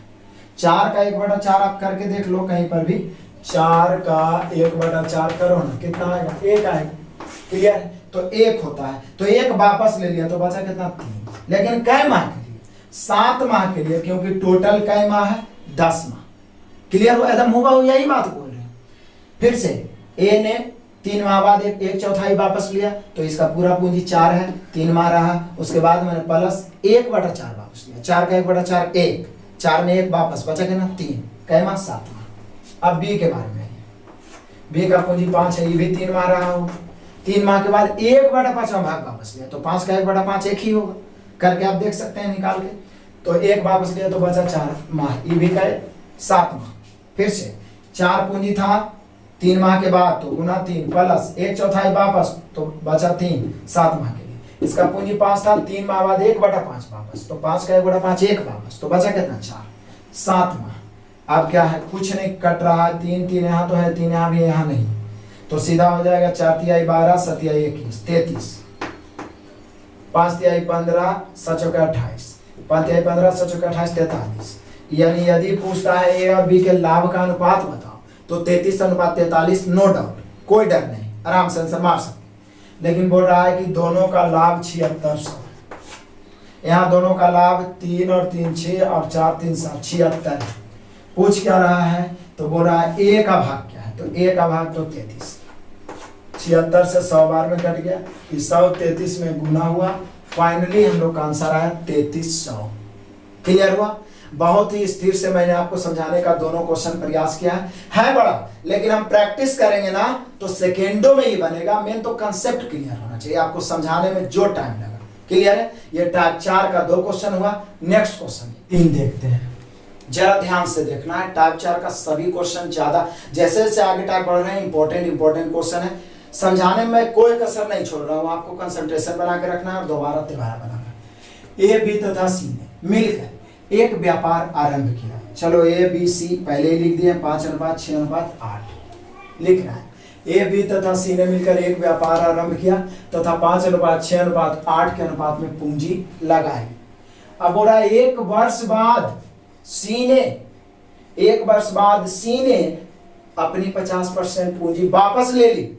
4 का 1/4 आप करके देख लो कहीं पर भी, 4 का 1/4 करो ना, कितना आएगा, 1 आएगा। क्लियर, तो 1 होता है। तो 1 वापस ले लिया तो बचा कितना, 3। लेकिन कै माह के लिए, 7 माह के लिए, क्योंकि टोटल कै माह है, 10 माह। क्लियर हो, एकदम होगा यही बात बोल रहे हैं। फिर से ए ने 3 माह बाद 1/4 वापस लिया, तो इसका पूरा पूंजी 4 है, 3 माह रहा। उसके बाद मैंने प्लस 1/4 वापस लिया, 4 का 1/4 1, 4 में 1 वापस, बचा कितना, 3। कै माह, 7 माह। अब बी के बारे में, बी का पूंजी 5 है, ये भी 3 माह रहा हो। 3 माह के बाद 1/5 भाग वापस लिया, तो 5 का 1/5 1 ही होगा, करके आप देख सकते हैं निकाल के। तो 1 वापस लिया तो बचा 4 माह, ये भी का 7 माह। फिर से 4 पूंजी था, 3 माह के बाद तो गुना 3 प्लस 1/4 वापस, तो बचा 3, 7 माह के लिए। इसका पूंजी 5 था, 3 माह बाद 1/5 वापस, तो 5 का 1/5 1 वापस, तो बचा कितना, 4, 7 माह। अब क्या है, कुछ नहीं कट रहा है, 3 यहाँ तो है, 3 यहाँ भी, यहाँ नहीं, तो सीधा हो जाएगा 4 तिहाई 12, 7 तिहाई 21, 33, 5 तिहाई 15, 7 चौके 28, 5 तिहाई 15, 7 चौके 28, 43। यानी यदि पूछता है ए और बी के लाभ का अनुपात बताओ, तो 33:43, नो डाउट, कोई डर नहीं, आराम से आंसर मार सकते। लेकिन बोल रहा है कि दोनों का लाभ 7600, यहाँ दोनों का लाभ 3 और 3 6 और 4 3 7 76 है। पूछ क्या रहा है, तो बोल रहा है ए का भाग क्या है, तो ए का भाग तो 33, 76 से 100 बार में कट गया, 100 33 में गुना हुआ, फाइनली हम लोग का आंसर आया 3300। क्लियर हुआ। बहुत ही स्थिर से मैंने आपको समझाने का दोनों क्वेश्चन प्रयास किया है बड़ा, लेकिन हम प्रैक्टिस करेंगे ना तो सेकेंडों में ही बनेगा। मेन तो कंसेप्ट क्लियर होना चाहिए आपको समझाने में जो टाइम लगा। क्लियर है। ये टाइप 4 का 2 क्वेश्चन हुआ। नेक्स्ट क्वेश्चन 3 देखते हैं, जरा ध्यान से देखना है। टाइप 4 का सभी क्वेश्चन ज्यादा जैसे जैसे आगे टाइप बढ़ रहे हैं इंपॉर्टेंट क्वेश्चन है, समझाने में कोई कसर नहीं छोड़ रहा हूं। आपको कंसंट्रेशन बना के रखना है और दोबारा बनाना। ए बी तथा सी ने मिलकर एक व्यापार आरंभ किया। चलो ए बी सी पहले ही लिख दिए, 5:6:8 लिख रहा है। ए बी तथा सी ने मिलकर एक व्यापार आरंभ किया तथा 5:6:8 के अनुपात में पूंजी लगाई। अब बोला एक वर्ष बाद सी ने अपनी 50% पूंजी वापस ले ली।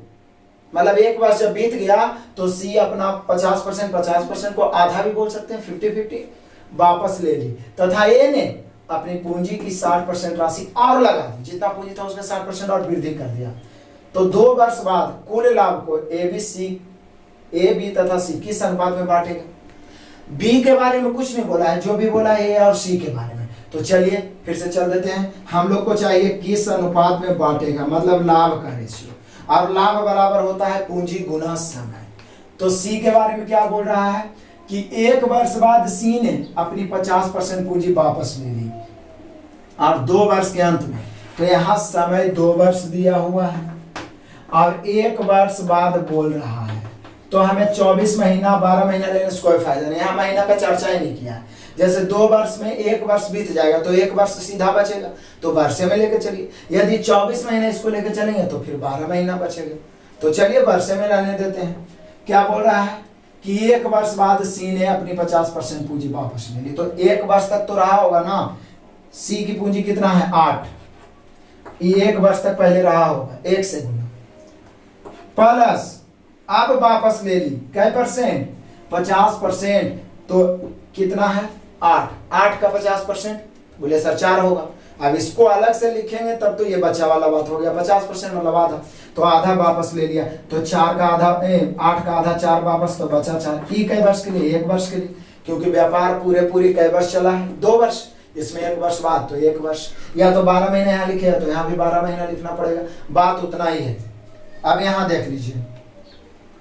मतलब एक वर्ष जब बीत गया तो सी अपना 50% को आधा भी बोल सकते हैं, 50-50 वापस ले ली तथा ए ने अपनी पूंजी की 60% राशि और लगा दी। जितना पूंजी था उसमें 60% और वृद्धि कर दिया। तो 2 वर्ष बाद कुल लाभ को ए बी तथा सी किस अनुपात में बांटेगा। बी के बारे में कुछ नहीं बोला है, जो भी बोला है ए और सी के बारे में। तो चलिए फिर से चल देते हैं। हम लोग को चाहिए किस अनुपात में बांटेगा, मतलब लाभ का रेशियो, और लाभ बराबर होता है पूंजी गुना समय। तो सी के बारे में क्या बोल रहा है कि 1 वर्ष बाद सी ने अपनी 50% पूंजी वापस ले ली और 2 वर्ष के अंत में, तो यहां समय 2 वर्ष दिया हुआ है और 1 वर्ष बाद बोल रहा है। तो हमें 24 महीना 12 महीना लेने से कोई फायदा नहीं, यहाँ महीना का चर्चा ही नहीं किया है। जैसे 2 वर्ष में 1 वर्ष बीत जाएगा तो 1 वर्ष सीधा बचेगा, तो वर्षे में लेके चलिए। यदि 24 महीने इसको लेके चलेंगे तो फिर 12 महीना बचेगा। तो चलिए वर्षे में रहने देते हैं। क्या बोल रहा है कि 1 वर्ष बाद सी ने अपनी 50% पूंजी वापस ले ली। तो 1 वर्ष तक तो रहा होगा ना। सी की पूंजी कितना है 8, ये 1 वर्ष तक पहले रहा होगा, 1 से गुना प्लस अब वापस ले ली क्या परसेंट, 50%, तो कितना है 8 का 50%, बोले सर 4 होगा। अब इसको अलग से लिखेंगे तब तो ये बचा वाला बात हो गया, 50% मतलब आधा, तो आधा वापस ले लिया, तो 4 का आधा 8 का आधा 4 वापस, तो बचा 4। ई कई वर्ष के लिए, 1 वर्ष के लिए, क्योंकि व्यापार पूरे कई वर्ष चला है, 2 वर्ष, इसमें 1 वर्ष बाद तो 1 वर्ष, या तो 12 महीने यहाँ लिखे है तो यहाँ भी 12 महीना लिखना पड़ेगा, बात उतना ही है। अब यहाँ देख लीजिए,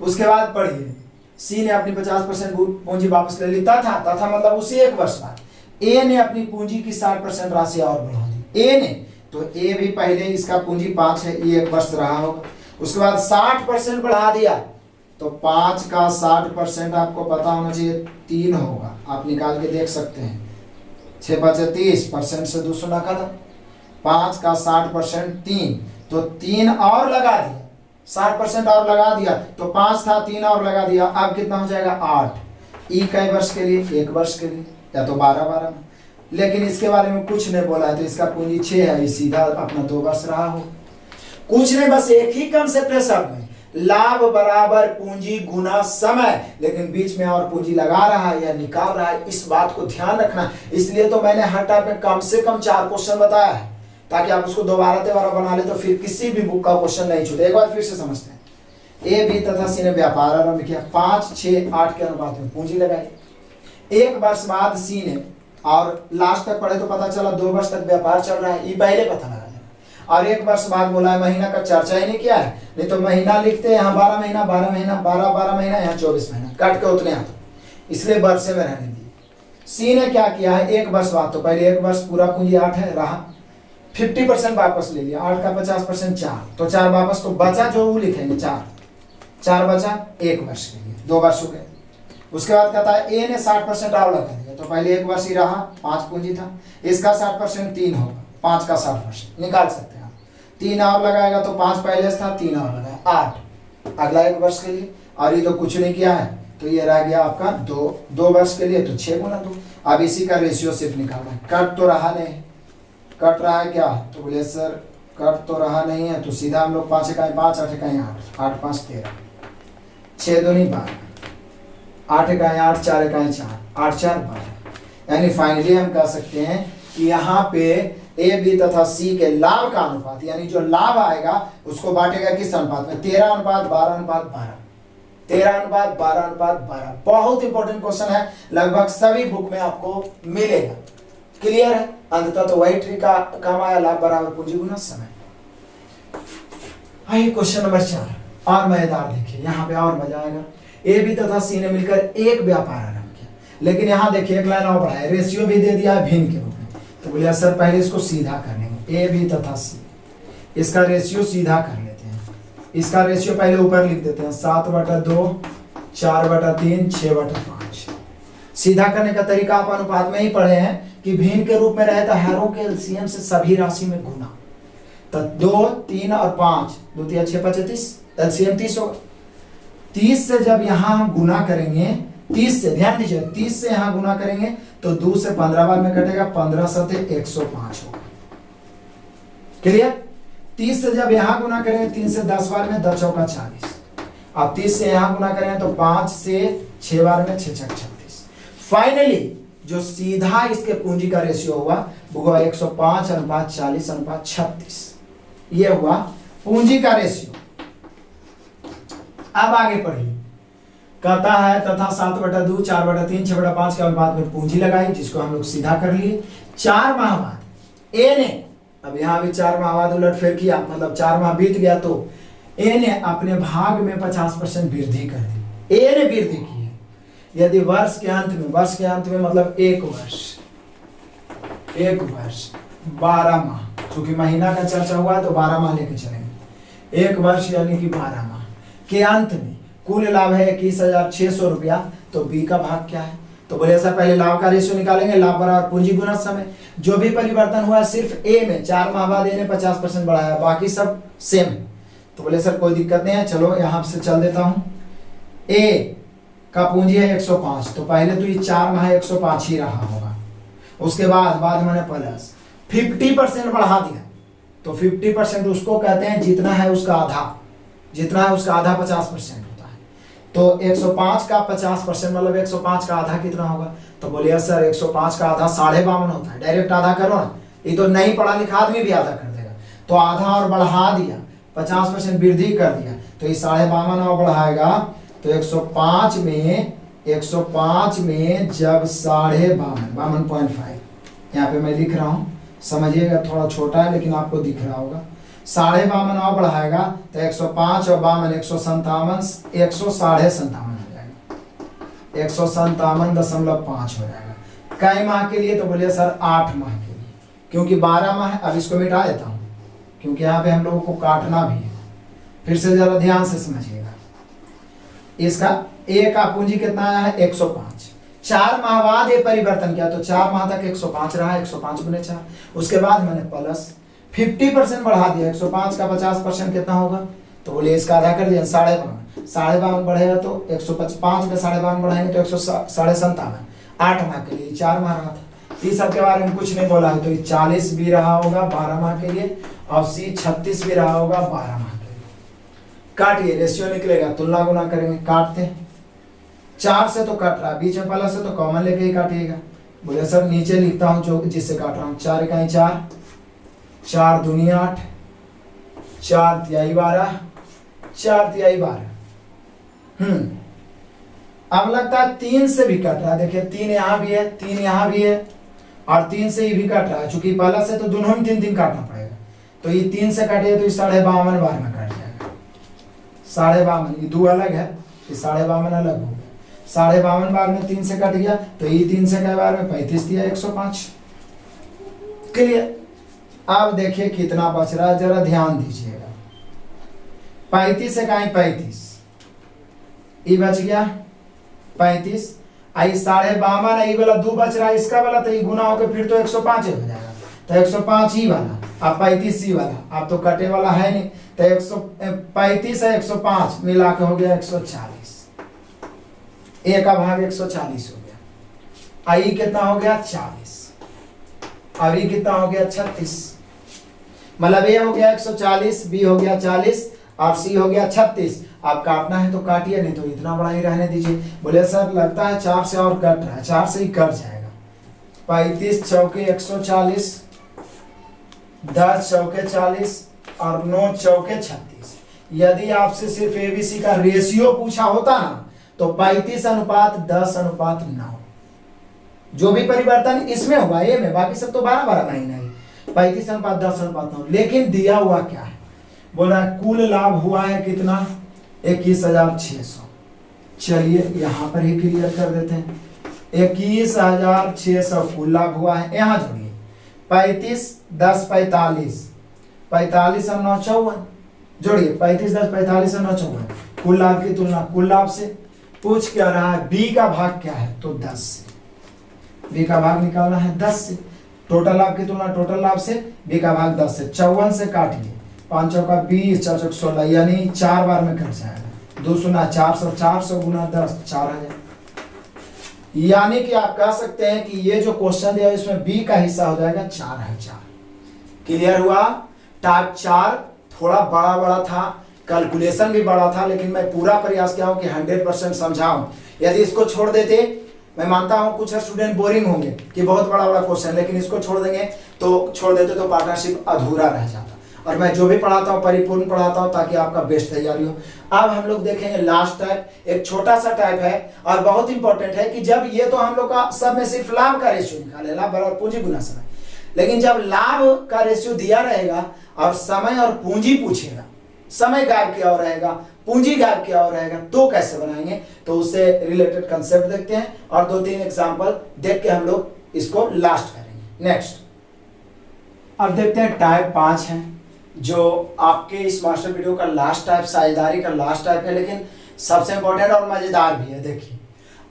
उसके बाद पढ़िए, सी ने अपनी 50% पूंजी वापस ले ली तथा मतलब उसी 1 वर्ष बाद ए ने अपनी पूंजी की 60% राशि और बढ़ा दी। ए ने, तो ए भी पहले इसका पूंजी 5 है, ये 1 वर्ष रहा होगा, उसके बाद 60% बढ़ा दिया, तो 5 का 60% आपको पता होना चाहिए 3 होगा, आप निकाल के देख सकते हैं, 6 बचे 30%, से 200 ना खत्म, 5 का 60% 3, तो 3 और लगा दिया, 60% और लगा दिया, तो 5 था 3 और लगा दिया, अब कितना हो जाएगा 8। ई कई वर्ष के लिए, 1 वर्ष के लिए, या तो 12 में, लेकिन इसके बारे में कुछ नहीं बोला है, तो इसका पूंजी 6 है, ये सीधा अपना 2 वर्ष रहा हो, कुछ नहीं, बस एक ही कंसेप्ट है सब में, लाभ बराबर पूंजी गुना समय, लेकिन बीच में और पूंजी लगा रहा है या निकाल रहा है, इस बात को ध्यान रखना। इसलिए तो मैंने हर टाइप में कम से कम 4 क्वेश्चन बताया है, ताकि आप उसको दोबारा बना ले, तो फिर किसी भी बुक का क्वेश्चन नहीं छूटे। एक बार फिर से समझते हैं, ए बी तथा सी ने व्यापार आरंभ किया, 5, 6, 8 के अनुपात में पूंजी लगाई, 1 वर्ष बाद सी ने, और लास्ट तक पढ़े तो पता चला 2 वर्ष तक व्यापार चल रहा है, ये पहले पता लगा लेना। और 1 वर्ष बाद बोला है, महीना का चर्चा ही नहीं किया है, नहीं तो महीना लिखते हैं यहाँ 12 महीना, 12 महीना, 12 महीना, यहाँ 24 महीना, काट के उतने आता, इसलिए वर्षे में रहने दिए। सी ने क्या किया है, 1 वर्ष बाद, तो पहले 1 वर्ष पूरा पूंजी 8 है रहा, 50% वापस ले लिया, 8 का 50% 4, तो 4 वापस, तो बचा जो वो लिखेंगे 4 बचा 1 वर्ष के लिए, 2 वर्ष हो गए। उसके बाद कहता है ए ने 60% और लगा दिया, तो पहले 1 वर्ष ही रहा, 5 पूंजी था, इसका 60% 3 होगा, 5 का 60% निकाल सकते हैं आप, 3 और लगाएगा तो 5 पहले से था, 3 और लगाया 8 अगला 1 वर्ष के लिए, और ये तो कुछ नहीं किया है, तो ये रह गया आपका 2 वर्ष के लिए, तो 6 गुना 2। अब इसी का रेशियो सिर्फ निकालना है, कट तो रहा नहीं, कट रहा है क्या, तो बोले सर कट तो रहा नहीं है, तो सीधा हम लोग 5 इकाई 5, 8 इकाई 8, 8 5 13, 6 दूनी 12, 8 इकाई 8, 4 इकाई 4, 8 4 12। यानी फाइनली हम कह सकते हैं कि यहाँ पे ए बी तथा सी के लाभ का अनुपात, यानी जो लाभ आएगा उसको बांटेगा किस अनुपात में, 13:12:12, 13:12:12। बहुत इंपॉर्टेंट क्वेश्चन है, लगभग सभी बुक में आपको मिलेगा। क्लियर है, अंततः तो वही ट्रिक का काम आया, लाभ बराबर पूंजी गुना समय। आइए क्वेश्चन नंबर 4 और मजेदार देखिए, यहाँ पे और मजा आएगा। ए बी तथा सी ने मिलकर एक व्यापार आरंभ किया, लेकिन यहाँ देखिए एक लाइन और बढ़ा है, रेशियो भी दे दिया है भिन्न के रूप में, तो बोलिए सर पहले इसको सीधा कर लेंगे, ए बी तथा सी, इसका रेशियो सीधा कर लेते हैं, इसका रेशियो पहले ऊपर लिख देते हैं, 7/2, 4/3, 6/5। सीधा करने का तरीका आप अनुपात में ही पढ़े हैं कि भिन्न के रूप में रहे तो हैरों के एलसीएम से सभी राशि में गुना, तो 2, 3 और 5, 2 3 6 5 30, एलसीएम 30 होगा। 30 से जब यहाँ हम गुना करेंगे, 30 से ध्यान दीजिए, 30 से यहाँ गुना करेंगे तो 2 से 15 बार में कटेगा, 15 सते 105 होगा। क्लियर, 30 से जब यहाँ गुना करेंगे 3 से 10 बार में 10 चौका 40, अब 30 से यहाँ गुना करेंगे तो 5 से 6 बार में 6 छक 36। फाइनली जो सीधा इसके पूंजी का रेशियो हुआ वो हुआ 105:40:36, ये हुआ पूंजी का रेशियो। अब आगे पढ़िए, कहता है तथा 7/2, 4/3, 6/5 के अनुपात में पूंजी लगाई, जिसको हम लोग सीधा कर लिए। 4 माह बाद ए ने, अब यहाँ भी 4 माह बाद उलट फेर किया, मतलब 4 माह बीत गया तो ए ने अपने भाग में 50% वृद्धि कर दी। ए ने वृद्धि की है, यदि वर्ष के अंत में मतलब 1 वर्ष 12 माह, क्योंकि महीना का चर्चा हुआ है तो 12 माह लेके चलेंगे, 1 वर्ष यानी कि 12 माह के अंत में कुल लाभ है 21,600 रुपया, तो बी का भाग क्या है, तो बोले सर पहले लाभ का रेशियो निकालेंगे, लाभ बराबर पूंजी गुना समय। जो भी परिवर्तन हुआ सिर्फ ए में, 4 माह बाद ए ने 50% बढ़ाया, बाकी सब सेम है, तो बोले सर कोई दिक्कत नहीं है, चलो यहाँ से चल देता हूँ। ए का पूंजी है 105, तो पहले तो ये 4 माह 105 ही रहा होगा, उसके बाद मैंने प्लस 50% बढ़ा दिया, तो 50% उसको कहते हैं जितना है उसका आधा, जितना है उसका आधा 50% होता है। तो 105 का 50% मतलब 105 का आधा कितना होगा? तो बोलिए सर 105 का आधा 52.5 होता है। डायरेक्ट आधा करो ना, ये तो नहीं पढ़ा लिखा आदमी भी आधा कर देगा। तो आधा और बढ़ा दिया, 50% वृद्धि कर दिया, तो ये 52.5 और बढ़ाएगा तो 105 में जब 52.5, यहाँ पे मैं लिख रहा हूँ, समझिएगा, थोड़ा छोटा है लेकिन आपको दिख रहा होगा। 52.5 और बढ़ाएगा तो 105 और 52 157 157 हो जाएगा, 157.5 हो जाएगा। कई माह के लिए? तो बोलिए सर 8 माह के लिए, क्योंकि 12 माह है। अब इसको मिटा देता हूँ क्योंकि यहाँ पे हम लोगों को काटना भी है। फिर से जरा ध्यान से समझिएगा। इसका ए का पूंजी कितना आया है? 105। 4 माह बाद ये परिवर्तन किया तो 4 माह तक 105 रहा, 105 गुने 4। उसके बाद मैंने प्लस 50% बढ़ा दिया, 105 का 50% कितना होगा? तो बोलिए इसका आधा कर दिया, 52.5। 52.5 बढ़ेगा तो 105 का 52.5 बढ़ाएंगे तो 157। 8 माह के लिए, 4 माह रहा था। सी सब के बारे में कुछ नहीं बोला है, तो 40 भी रहा होगा 12 माह के लिए, और सी 36 भी रहा होगा 12 माह के लिए। काटिए, रेशियो निकलेगा, तुलना गुना करेंगे, काटते हैं। 4 से तो कट रहा है, बीच में प्लस से तो कॉमन लेके ही काटिएगा। बोले सर नीचे लिखता हूँ जो जिससे काट रहा हूँ। 4 इकाई 4, 4 दूनी 8, 4 तिहाई 12, 4 तिहाई 12। अब लगता है 3 से भी कट रहा है। देखिए 3 यहाँ भी है, 3 यहाँ भी है, और 3 से ही भी कट रहा है। चूंकि पहला से तो दोनों में 3 काटना पड़ेगा, तो ये 3 से कटे तो ये 52.5 बार में कट जाएगा। 52.5, ये 2 अलग है, ये 52.5 अलग हो गया। 52.5 बार में 3 से कट गया, तो ये 3 से कई बार में 35 दिया, 105। क्लियर? अब देखिए कितना बच रहा है, जरा ध्यान दीजिएगा। 35 से कहीं 35, ये बच गया 35। आई 52.5, ये वाला 2 बच रहा है, इसका वाला तो ये गुना होकर फिर तो 105 हो जाएगा। तो 105 ही वाला, अब 35 ही वाला, अब तो कटे वाला है नहीं, तो 135 है 105 मिला के हो गया 140। ए का भाग 140 हो गया। आई कितना हो गया? 40। और ये कितना हो गया? 36। मतलब ए हो गया 140, बी हो गया 40, और सी हो गया 36। आप काटना है तो काटिए, नहीं तो इतना बड़ा ही रहने दीजिए। बोले सर लगता है 4 से और कट रहा है, 4 से ही कट जाएगा। 35 चौके 140, 10 चौके 40, और 9 चौके 36। यदि आपसे सिर्फ एबीसी का रेशियो पूछा होता ना, तो 35:10:9, जो भी परिवर्तन इसमें होगा ए में, बाकी सब तो 12-12 महीना है। 35:10:9, लेकिन दिया हुआ क्या है? बोल रहा है कुल लाभ हुआ है कितना? 21,600। चलिए यहाँ पर ही क्लियर कर देते हैं। 21,600 कुल लाभ हुआ है। यहाँ जोड़िए 35 10 45, 45 और 9 54, जोड़िए 35 10 45 और 9 54। कुल लाभ की तुलना कुल लाभ से। पूछ क्या रहा है? बी का भाग क्या है? तो 10 से। बी का भाग निकालना है 10 से। टोटल लाभ की तुलना टोटल लाभ से, बी का भाग 10 से। 54 से काटिए, 5 चौका 20, 4 चौक 16, यानी 4 बार में कट जाएगा। 2 सुना 400, 400 गुना 10, 4000। यानी कि आप कह सकते हैं कि ये जो क्वेश्चन दिया है इसमें बी का हिस्सा हो जाएगा 4000। क्लियर हुआ? टाइप 4 थोड़ा बड़ा था, कैलकुलेशन भी बड़ा था, लेकिन मैं पूरा प्रयास किया हूं कि 100% समझाऊं। यदि इसको छोड़ देते, मैं मानता हूं कुछ स्टूडेंट बोरिंग होंगे कि बहुत बड़ा क्वेश्चन, लेकिन इसको छोड़ देते तो पार्टनरशिप अधूरा रह जाता। और मैं जो भी पढ़ाता हूँ परिपूर्ण पढ़ाता हूँ ताकि आपका बेस्ट तैयारी हो। अब हम लोग देखेंगे लास्ट टाइप, एक छोटा सा टाइप है और बहुत इंपॉर्टेंट है कि जब ये तो हम लोग का सब में सिर्फ लाभ का रेशियो निकाले, लाभ बराबर पूंजी गुना समय, लेकिन जब लाभ का रेशियो दिया रहेगा और समय और पूंजी पूछेगा, समय गायब किया और रहेगा, पूंजी गायब किया और रहेगा, तो कैसे बनाएंगे? तो उससे रिलेटेड कंसेप्ट देखते हैं और 2-3 एग्जाम्पल देख के हम लोग इसको लास्ट करेंगे। नेक्स्ट अब देखते हैं टाइप 5 है, जो आपके इस मास्टर वीडियो का लास्ट टाइप, साझेदारी का लास्ट टाइप है, लेकिन सबसे इंपॉर्टेंट और मजेदार भी है। देखिए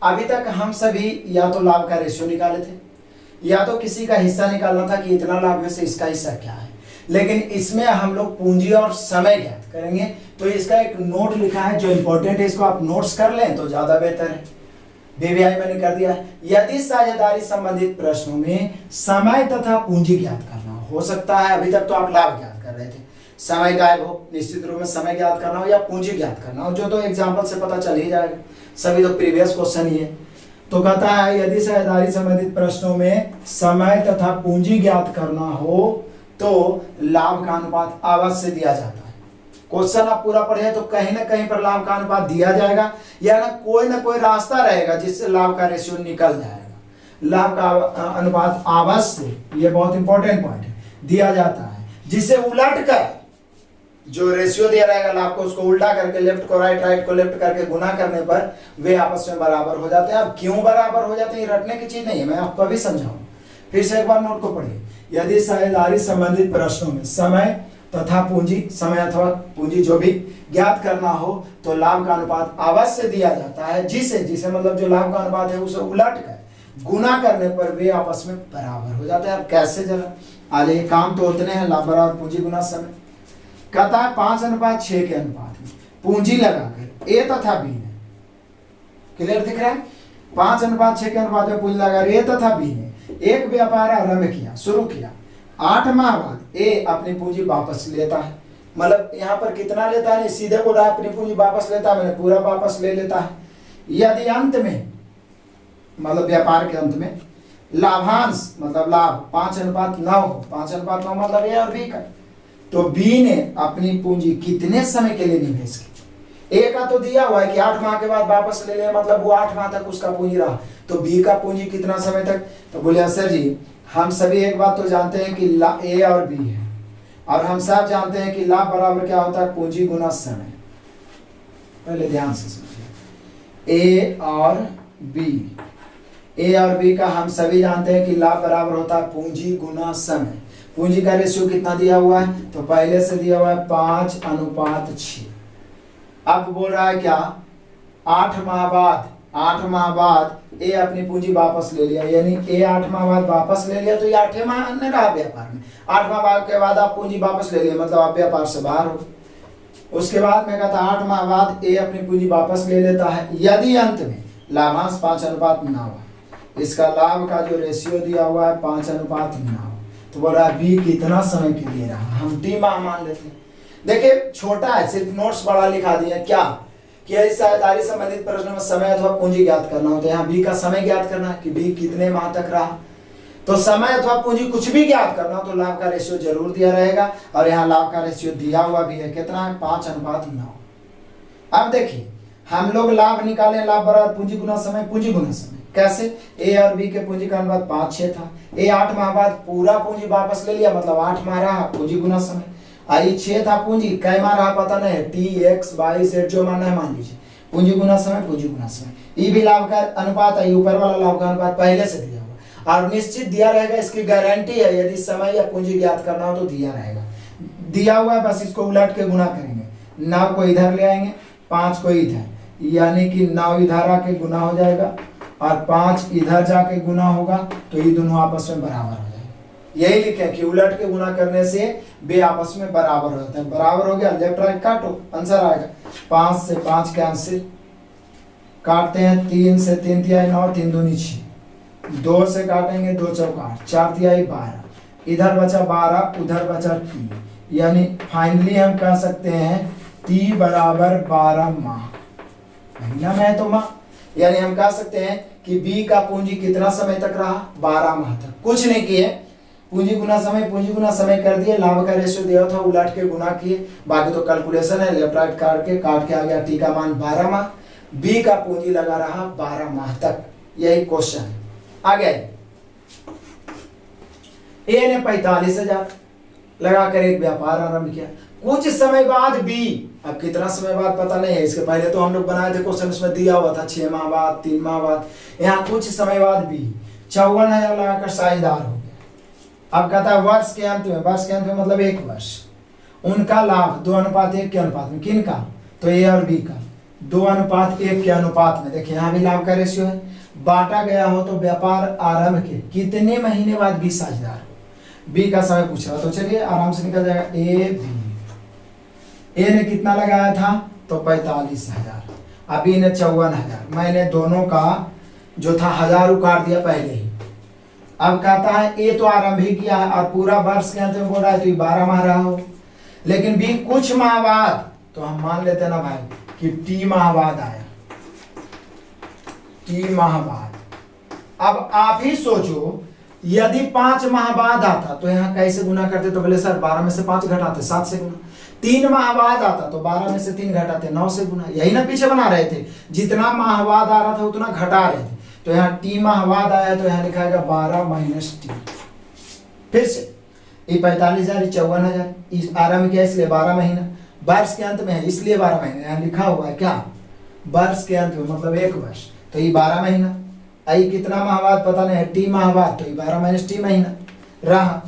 अभी तक हम सभी या तो लाभ का रेशियो निकाले थे, या तो किसी का हिस्सा निकालना था कि इतना लाभ में से इसका हिस्सा क्या है, लेकिन इसमें हम लोग पूंजी और समय ज्ञात करेंगे। तो इसका एक नोट लिखा है जो इंपॉर्टेंट है, इसको आप नोट्स कर लें तो ज्यादा बेहतर है। बीबीआई मैंने कर दिया है। यदि साझेदारी संबंधित प्रश्नों में समय तथा पूंजी ज्ञात करना हो सकता है, अभी तक तो आप लाभ ज्ञात कर रहे थे। समय गायब हो, निश्चित रूप में समय ज्ञात करना हो या पूंजी ज्ञात करना हो, जो तो एग्जाम्पल से पता चल ही जाएगा, सभी तो प्रीवियस क्वेश्चन ही है। तो कहता है यदि साझेदारी संबंधित प्रश्नों में समय तथा पूंजी ज्ञात करना हो तो लाभ का अनुपात अवश्य दिया जाता है। क्वेश्चन आप पूरा पढ़े तो कहीं ना कहीं पर लाभ का अनुपात दिया जाएगा या ना कोई रास्ता रहेगा जिससे लाभ का रेशियो निकल जाएगा। लाभ का अनुपात अवश्य, ये बहुत इंपॉर्टेंट पॉइंट है, दिया जाता है, जिसे उलट कर जो रेशियो दिया रहेगा लाभ को उसको उल्टा करके लेफ्ट को राइट, राइट को लेफ्ट करके गुना करने पर वे आपस में बराबर हो जाते हैं। अब क्यों बराबर हो जाते हैं रटने की चीज नहीं है, मैं आपको अभी समझाऊं। फिर से एक बार नोट को पढ़िए। यदि साझेदारी संबंधित प्रश्नों में समय तथा पूंजी, समय अथवा पूंजी जो भी ज्ञात करना हो तो लाभ का अनुपात अवश्य दिया जाता है, जिसे मतलब जो लाभ का अनुपात है उसे उलट कर गुना करने पर वे आपस में बराबर हो जाते हैं। अब कैसे, जरा आगे काम तो उतने हैं, लाभ बराबर पूंजी गुना समय। कहता है 5:6 के अनुपात में पूंजी लगाकर ए तथा बी ने, क्लियर दिख रहा है, 5:6 के अनुपात में पूंजी लगाकर ए तथा बी ने एक व्यापार आरंभ किया, शुरू किया। 8 माह बाद ए अपनी पूंजी वापस लेता है। मतलब यहाँ पर कितना लेता है, सीधे बोल रहा है अपनी पूंजी वापस लेता है, मैंने पूरा वापस ले लेता है। यदि अंत में, मतलब व्यापार के अंत में लाभांश मतलब लाभ 5:9 हो, 5:9 मतलब ए और बी का, तो बी ने अपनी पूंजी कितने समय के लिए निवेश की। ए का तो दिया हुआ है कि 8 माह के बाद वापस ले ले, मतलब वो 8 माह तक उसका पूंजी रहा, तो बी का पूंजी कितना समय तक। तो बोले सर जी हम सभी एक बात तो जानते हैं कि ए और बी है, और हम सब जानते हैं कि लाभ बराबर क्या होता है, पूंजी गुना समय। पहले ध्यान से समझिए, ए और बी का हम सभी जानते हैं कि लाभ बराबर होता है पूंजी गुना समय। पूंजी का रेशियो कितना दिया हुआ है, तो पहले से दिया हुआ है 5:6। अब बोल रहा है क्या, 8 माह बाद ए अपनी पूंजी वापस ले लिया, यानी ए 8 माह बाद वापस ले लिया, तो ये 8 माह न रहा व्यापार में। 8 माह के बाद आप पूंजी वापस ले लिया, मतलब आप व्यापार से बाहर हो। उसके बाद में कहता 8 माह बाद ए अपनी पूंजी वापस ले लेता है, यदि अंत में लाभांश 5:9 है। इसका लाभ का जो रेशियो दिया हुआ है 5:9, तो बोल रहा है बी कितना समय के लिए रहा, हम टी माह मान लेते हैं। देखिए छोटा है, सिर्फ नोट्स बड़ा लिखा दिया, क्या कि साझेदारी संबंधित प्रश्नों में समय अथवा पूंजी ज्ञात करना हो, तो यहाँ बी का समय ज्ञात करना है कि बी कितने माह तक रहा। तो समय अथवा पूंजी कुछ भी ज्ञात करना हो तो लाभ का रेशियो जरूर दिया रहेगा, और यहाँ लाभ का रेशियो दिया हुआ भी है, कितना है 5:9। अब देखिए हम लोग लाभ निकाले, लाभ बराबर पूंजी गुना समय, पूंजी गुना समय कैसे, ए और बी के पूंजी का अनुपात 5:6 था। ए 8 माह बाद पूरा पूंजी वापस ले लिया, मतलब 8 माह रहा, पूंजी गुना समय। आई 6 था पूंजी, कै माह रहा पता नहीं, टी एक्स वाई जेड जो मानना है मान लीजिए, पूंजी गुना समय, पूंजी गुना समय। ये भी लाभ का अनुपात है, ऊपर वाला लाभ का अनुपात पहले से दिया हुआ और निश्चित दिया रहेगा, इसकी गारंटी है। यदि समय या पूंजी ज्ञात करना हो तो दिया रहेगा, दिया हुआ है, बस इसको उलट के गुना करेंगे। 9 को इधर ले आएंगे, 5 को इधर, यानी कि 9 इधर आके गुना हो जाएगा और 5 इधर जाके गुना होगा, तो ये दोनों आपस में बराबर हो जाएगा। यही लिखे कि उलट के गुना करने से वे आपस में बराबर हो जाते हैं। बराबर हो गया, लेफ्ट राइट काटो, आंसर आएगा 5 से 5 कैंसिल, काटते हैं 3 से 3 तिहाई 9, 3 दूनी 6, 2 से काटेंगे 2 चौका 8, 4 तिहाई 12, इधर बचा 12, उधर बचा टी, यानी फाइनली हम कह सकते हैं टी बराबर 12 माह। महीना में है तो माह, यानी हम कह सकते हैं कि बी का पूंजी कितना समय तक रहा, 12 माह तक। कुछ नहीं किए, पूंजी गुना समय कर दिए, लाभ का रेशियो दिया था उलट के गुना किए, बाकी तो कैलकुलेशन है, लेफ्ट राइट काट के आ गया, टी का मान 12 माह, बी का पूंजी लगा रहा 12 माह तक। यही क्वेश्चन है। आगे ए ने 45,000 लगाकर एक व्यापार आरंभ किया। कुछ समय बाद बी, अब कितना समय बाद पता नहीं है, इसके पहले तो हम लोग बनाए थे क्वेश्चन, उसमें दिया हुआ था 6 माह बाद, 3 माह बाद। यहाँ कुछ समय बाद बी 54,000 लगाकर साझेदार हो गया। अब कहता है वर्ष के अंत में मतलब 1 वर्ष, उनका लाभ 2:1 के अनुपात में, किन का, तो ए और बी का 2:1 के अनुपात में। देखिए यहाँ भी लाभ का रेशियो है, बांटा गया हो तो व्यापार आरंभ के कितने महीने बाद बी साझेदार हो। बी का समय पूछ रहा, तो चलिए आराम से निकल जाएगा। ए ने कितना लगाया था, तो 45,000, अब बी ने 54,000। मैंने दोनों का जो था 1000 उकाट दिया पहले ही। अब कहता है ए तो आरंभ ही किया है और पूरा वर्ष के अंत में बोल रहा है, तो 12 माह रहा हो, लेकिन बी कुछ माह बाद, तो हम मान लेते हैं ना भाई कि टी माह बाद आया, टी माह बाद। अब आप ही सोचो यदि 5 माह बाद आता तो यहाँ कैसे गुना करते, तो बोले सर 12 में से 5 घटाते 7 से गुना। 3 माह बाद आता तो 12 में से 3 घटाते 9 से गुना। यही ना पीछे बना रहे थे, जितना माह बाद आ रहा था उतना घटा रहे थे। तो यहाँ टी माह बाद आया तो यहाँ लिखाएगा 12 माइनस टी। फिर से ये 45,000, 54,000, इस आरंभ में क्या इसलिए 12 महीना, वर्ष के अंत में है इसलिए 12 महीने। यहाँ लिखा हुआ है क्या, वर्ष के अंत में, मतलब 1 वर्ष, तो ये 12 महीना। आई कितना माह बाद पता नहीं है, टी माह बाद, तो ये 12 माइनस टी महीना रहा।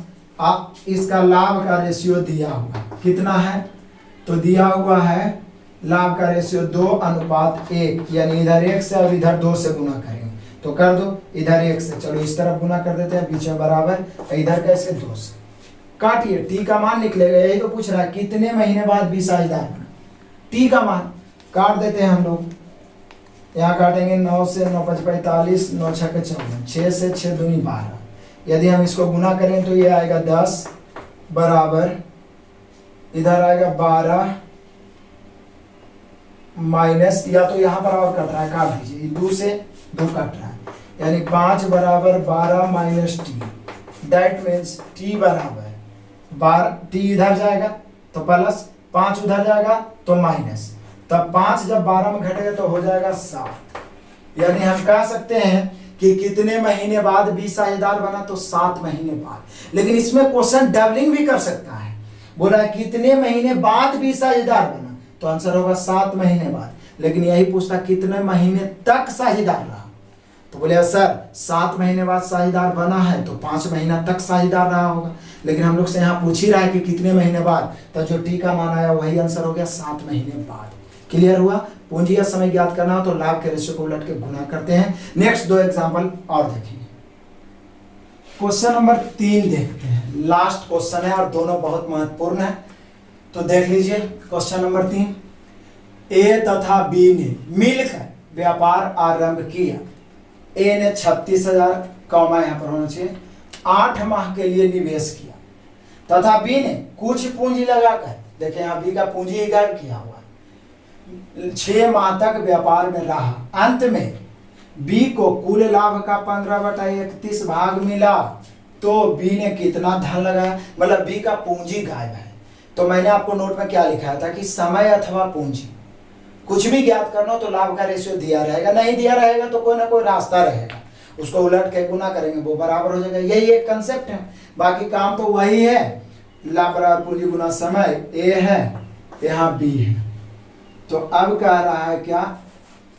इसका लाभ का रेशियो दिया हुआ कितना है, तो दिया हुआ है लाभ का रेशियो 2:1, यानी इधर 1 से और इधर 2 से गुना करेंगे तो कर दो, इधर 1 से, चलो इस तरफ गुना कर देते हैं, बीच में बराबर, इधर कैसे 2 से। काटिए, टी का मान निकलेगा, यही तो पूछ रहा है कितने महीने बाद 20 साझेदार बना। टी का मान काट देते हैं हम लोग, यहाँ काटेंगे 9 से 9 5 45, 9 6 14, 6 से 6 दूनी 12। यदि हम इसको गुना करें तो ये आएगा 10 बराबर, इधर आएगा 12 माइनस, या तो यहाँ पर और कट रहा है, काट दीजिए, 2 से 2 कट रहा है, यानी 5 बराबर 12 minus T, that means T बराबर 12, टी इधर जाएगा तो प्लस, 5 उधर जाएगा तो माइनस, तब 5 जब 12 में घटेगा तो हो जाएगा 7। यानी हम कह सकते हैं कि कितने महीने बाद 20 साझेदार बना, तो 7 महीने बाद। लेकिन इसमें क्वेश्चन डबलिंग भी कर सकता है, बोला कितने महीने बाद 20 साझेदार बना, तो आंसर होगा 7 महीने बाद। लेकिन यही पूछता कितने महीने तक साझेदार रहा, तो बोले सर 7 महीने बाद साझेदार बना है तो 5 महीना तक साझेदार रहा होगा। लेकिन हम लोग से यहाँ पूछ ही रहा है कि कितने महीने बाद, तो जो टी का मान आया वही आंसर हो गया 7 महीने बाद। क्लियर हुआ। पूंजी या समय ज्ञात करना हो तो लाभ के रेशियो को उलट के गुना करते हैं। नेक्स्ट 2 एग्जांपल और देखेंगे। क्वेश्चन नंबर 3 देखते हैं, लास्ट क्वेश्चन है और दोनों बहुत महत्वपूर्ण है, तो देख लीजिए। क्वेश्चन नंबर 3, ए तथा बी ने मिलकर व्यापार आरंभ किया। ए ने 36,000 कौमा यहाँ पर होना चाहिए 8 माह के लिए निवेश किया, तथा बी ने कुछ पूंजी लगाकर, देखें यहाँ बी का पूंजी ही गायब किया हुआ, 6 माह तक व्यापार में रहा। अंत में बी को कुल लाभ का 15/31 भाग मिला, तो बी ने कितना धन लगाया, मतलब बी का पूंजी गायब है। तो मैंने आपको नोट में क्या लिखाया था कि समय अथवा पूंजी कुछ भी ज्ञात करना हो तो लाभ का रेशियो दिया रहेगा, नहीं दिया रहेगा तो कोई ना कोई रास्ता रहेगा, उसको उलट के गुना करेंगे वो बराबर हो जाएगा। यही एक कंसेप्ट है, बाकी काम तो वही है, लाभ बराबर पूंजी गुना समय। ए है, यहाँ बी है, तो अब कह रहा है क्या,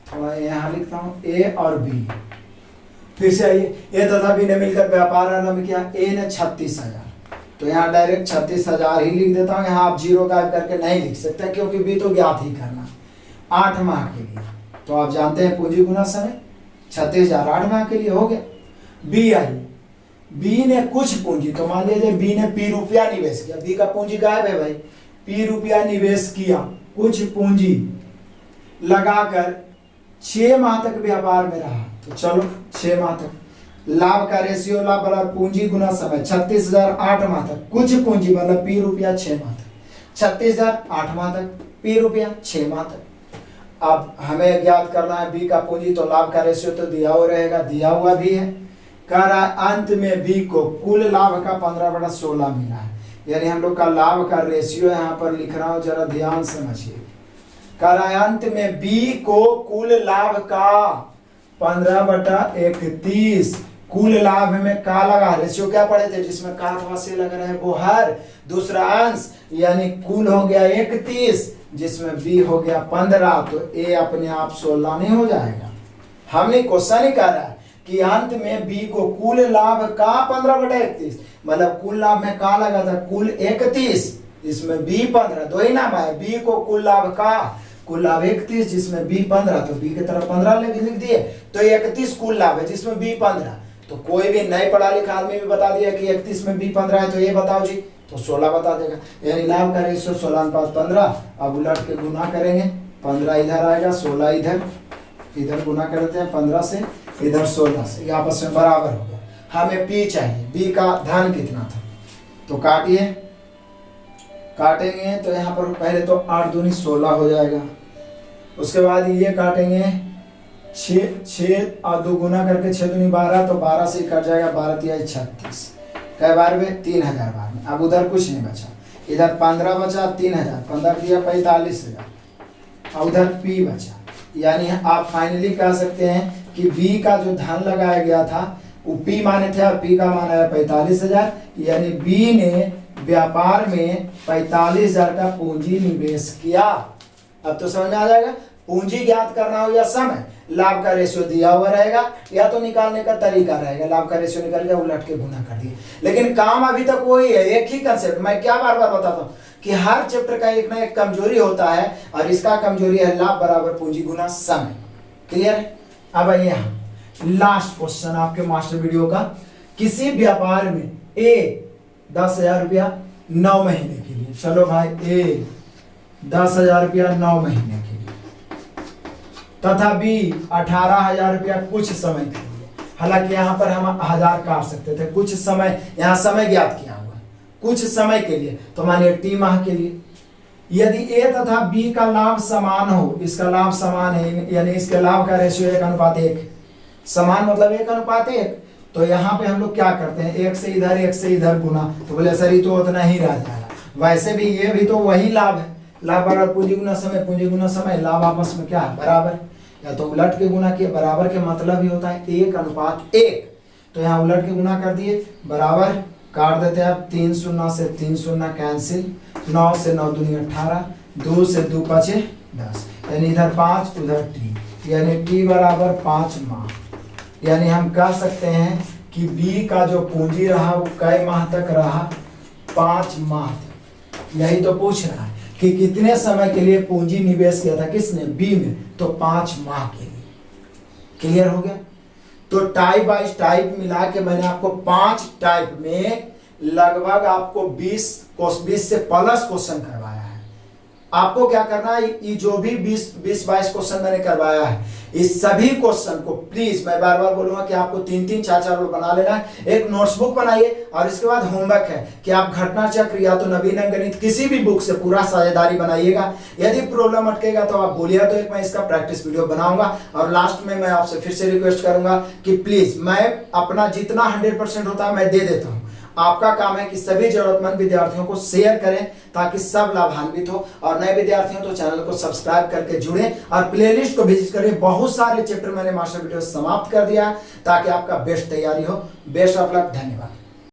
थोड़ा यहाँ लिखता हूँ ए और बी, फिर से आइए। ए तथा बी ने मिलकर व्यापार आरंभ किया। ए ने 36,000, तो यहाँ डायरेक्ट 36,000 ही लिख देता हूँ, यहाँ आप जीरो गायब करके नहीं लिख सकते क्योंकि बी तो ज्ञात ही करना 8 माह के लिए। तो आप जानते हैं पूंजी गुना समय, 36,000 8 माह के लिए हो गया। बी आई, बी ने कुछ पूंजी, तो मान लीजिए बी ने पी रुपया निवेश किया, बी का पूंजी गायब है भाई, पी रुपया निवेश किया, कुछ पूंजी लगाकर 6 माह तक व्यापार में रहा। तो चलो 6 माह तक, लाभ का रेशियो लाभ बराबर पूंजी गुना समय, 36,000 8 माह तक, कुछ पूंजी मतलब पी रुपया 6 माह तक, 36,000 8 माह तक, पी रुपया 6 माह तक। अब हमें ज्ञात करना है बी का पूंजी, तो लाभ का रेशियो तो दिया हुआ रहेगा, दिया हुआ भी है। कह रहा है अंत में बी को कुल लाभ का 15/16 मिला है, यानी हम लोग का लाभ का रेशियो यहाँ पर लिख रहा हूं, जरा ध्यान समझिए। कह रहा है अंत में बी को कुल लाभ का 15/31, कुल लाभ में का लगा, रेशियो क्या पढ़े थे जिसमें का अथवा से लग रहा है वो हर, दूसरा अंश, यानी कुल हो गया 31 जिसमें बी हो गया 15, तो ए अपने आप 16 नहीं हो जाएगा। हमने क्वेश्चन ही कह रहा है कि अंत में बी को कुल लाभ का 15/31, मतलब कुल लाभ में का लगा था कुल 31, इसमें बी 15, दो ही नाम है, बी को कुल लाभ का, कुल लाभ 31 जिसमें बी 15, तो बी की तरफ 15 लिख दिए, तो 31 कुल लाभ है जिसमें बी 15। तो कोई भी नए पढ़ा लिखा आदमी भी बता दिया कि 31 में बी 15 है, तो ये बताओ जी, तो 16 बता देगा, यानी लाभ का रेशियो 16:15। अब उलट के गुना करेंगे, 15 इधर आएगा, 16 इधर, इधर गुना करते हैं 15 से, इधर 16 से, ये आपस में बराबर हो गया। हमें पी चाहिए, बी का धन कितना था, तो काटिए, काटेंगे तो यहाँ पर पहले तो 8 दूनी 16 हो जाएगा। उसके बाद ये काटेंगे 6 और 2 गुना करके 6 दूनी 12, तो 12 से कट जाएगा, 12 तिया 36, कै बार में 3000 बार में। अब उधर कुछ नहीं बचा, इधर 15 बचा, 3000, 15 दिया 45,000 और उधर P बचा। यानी आप फाइनली कह सकते हैं कि B का जो धन लगाया गया था वो P माने थे और P का मान है 45,000, यानी B ने व्यापार में 45,000 का पूंजी निवेश किया। अब तो समझ में आ जाएगा, पूंजी ज्ञात करना हो या समय, लाभ का रेशियो दिया हुआ रहेगा या तो निकालने का तरीका रहेगा, लाभ का रेशियो निकल गया, उलट के गुना कर दिए। लेकिन काम अभी तक वही है, एक ही कंसेप्ट। मैं क्या बार बार बताता हूँ कि हर चैप्टर का एक ना एक कमजोरी होता है और इसका कमजोरी है लाभ बराबर पूंजी गुना समय। क्लियर है? अब आइए लास्ट क्वेश्चन आपके मास्टर वीडियो का। किसी व्यापार में A 10,000 रुपया 9 महीने के लिए, चलो भाई A 10,000 रुपया 9 महीने के लिए, तथा B 18,000 रुपया कुछ समय के लिए। हालांकि यहाँ पर हम 1000 काट सकते थे, कुछ समय, यहाँ समय ज्ञात किया हुआ है, कुछ समय के लिए, तो मानिए T माह के लिए। यदि A तथा B का लाभ समान हो, इसका लाभ समान है, यानी इसके लाभ का रेशियो 1:1, समान मतलब 1:1, तो यहाँ पे हम लोग क्या करते हैं, एक से इधर गुना, तो बोले सर ये तो उतना ही रह जाएगा। वैसे भी ये भी तो वही लाभ है, लाभ बराबर पूंजी गुना समय, पूंजी गुना समय, लाभ आपस में क्या है, बराबर, या तो उलट के गुना किए। बराबर के मतलब ही होता है 1:1, तो यहाँ उलट के गुना कर दिए, बराबर काट देते हैं। अब 3 शून्य से 3 शून्य कैंसिल, 9 से 9 दूनी 18, 2 से 2 5 10, यानी इधर 5 उधर T, यानी T बराबर 5 माह। यानी हम कह सकते हैं कि B का जो पूंजी रहा वो कई माह तक रहा, 5 माह तक। यही तो पूछ रहा है कि कितने समय के लिए पूंजी निवेश किया था, किसने, B में, तो 5 माह के लिए। क्लियर हो गया? तो टाइप वाइज टाइप मिला के मैंने आपको 5 टाइप में लगभग आपको 20 से प्लस क्वेश्चन करवाया है। आपको क्या करना है, ये जो भी 20-22 क्वेश्चन मैंने करवाया है, इस सभी क्वेश्चन को प्लीज, मैं बार बार बोलूंगा कि आपको 3-3, 4-4 बना लेना है। एक नोट्सबुक बनाइए और इसके बाद होमवर्क है कि आप घटना चक्र या तो नवीन गणित किसी भी बुक से पूरा साझेदारी बनाइएगा। यदि प्रॉब्लम अटकेगा तो आप बोलिएगा, तो एक मैं इसका प्रैक्टिस वीडियो बनाऊंगा। और लास्ट में मैं आपसे फिर से रिक्वेस्ट करूंगा कि प्लीज, मैं अपना जितना 100% होता है मैं दे देता हूं। आपका काम है कि सभी जरूरतमंद विद्यार्थियों को शेयर करें ताकि सब लाभान्वित हो, और नए विद्यार्थियों तो चैनल को सब्सक्राइब करके जुड़ें और प्लेलिस्ट को विजिट करें। बहुत सारे चैप्टर मैंने मास्टर वीडियो समाप्त कर दिया ताकि आपका बेस्ट तैयारी हो। बेस्ट ऑफ लक, धन्यवाद।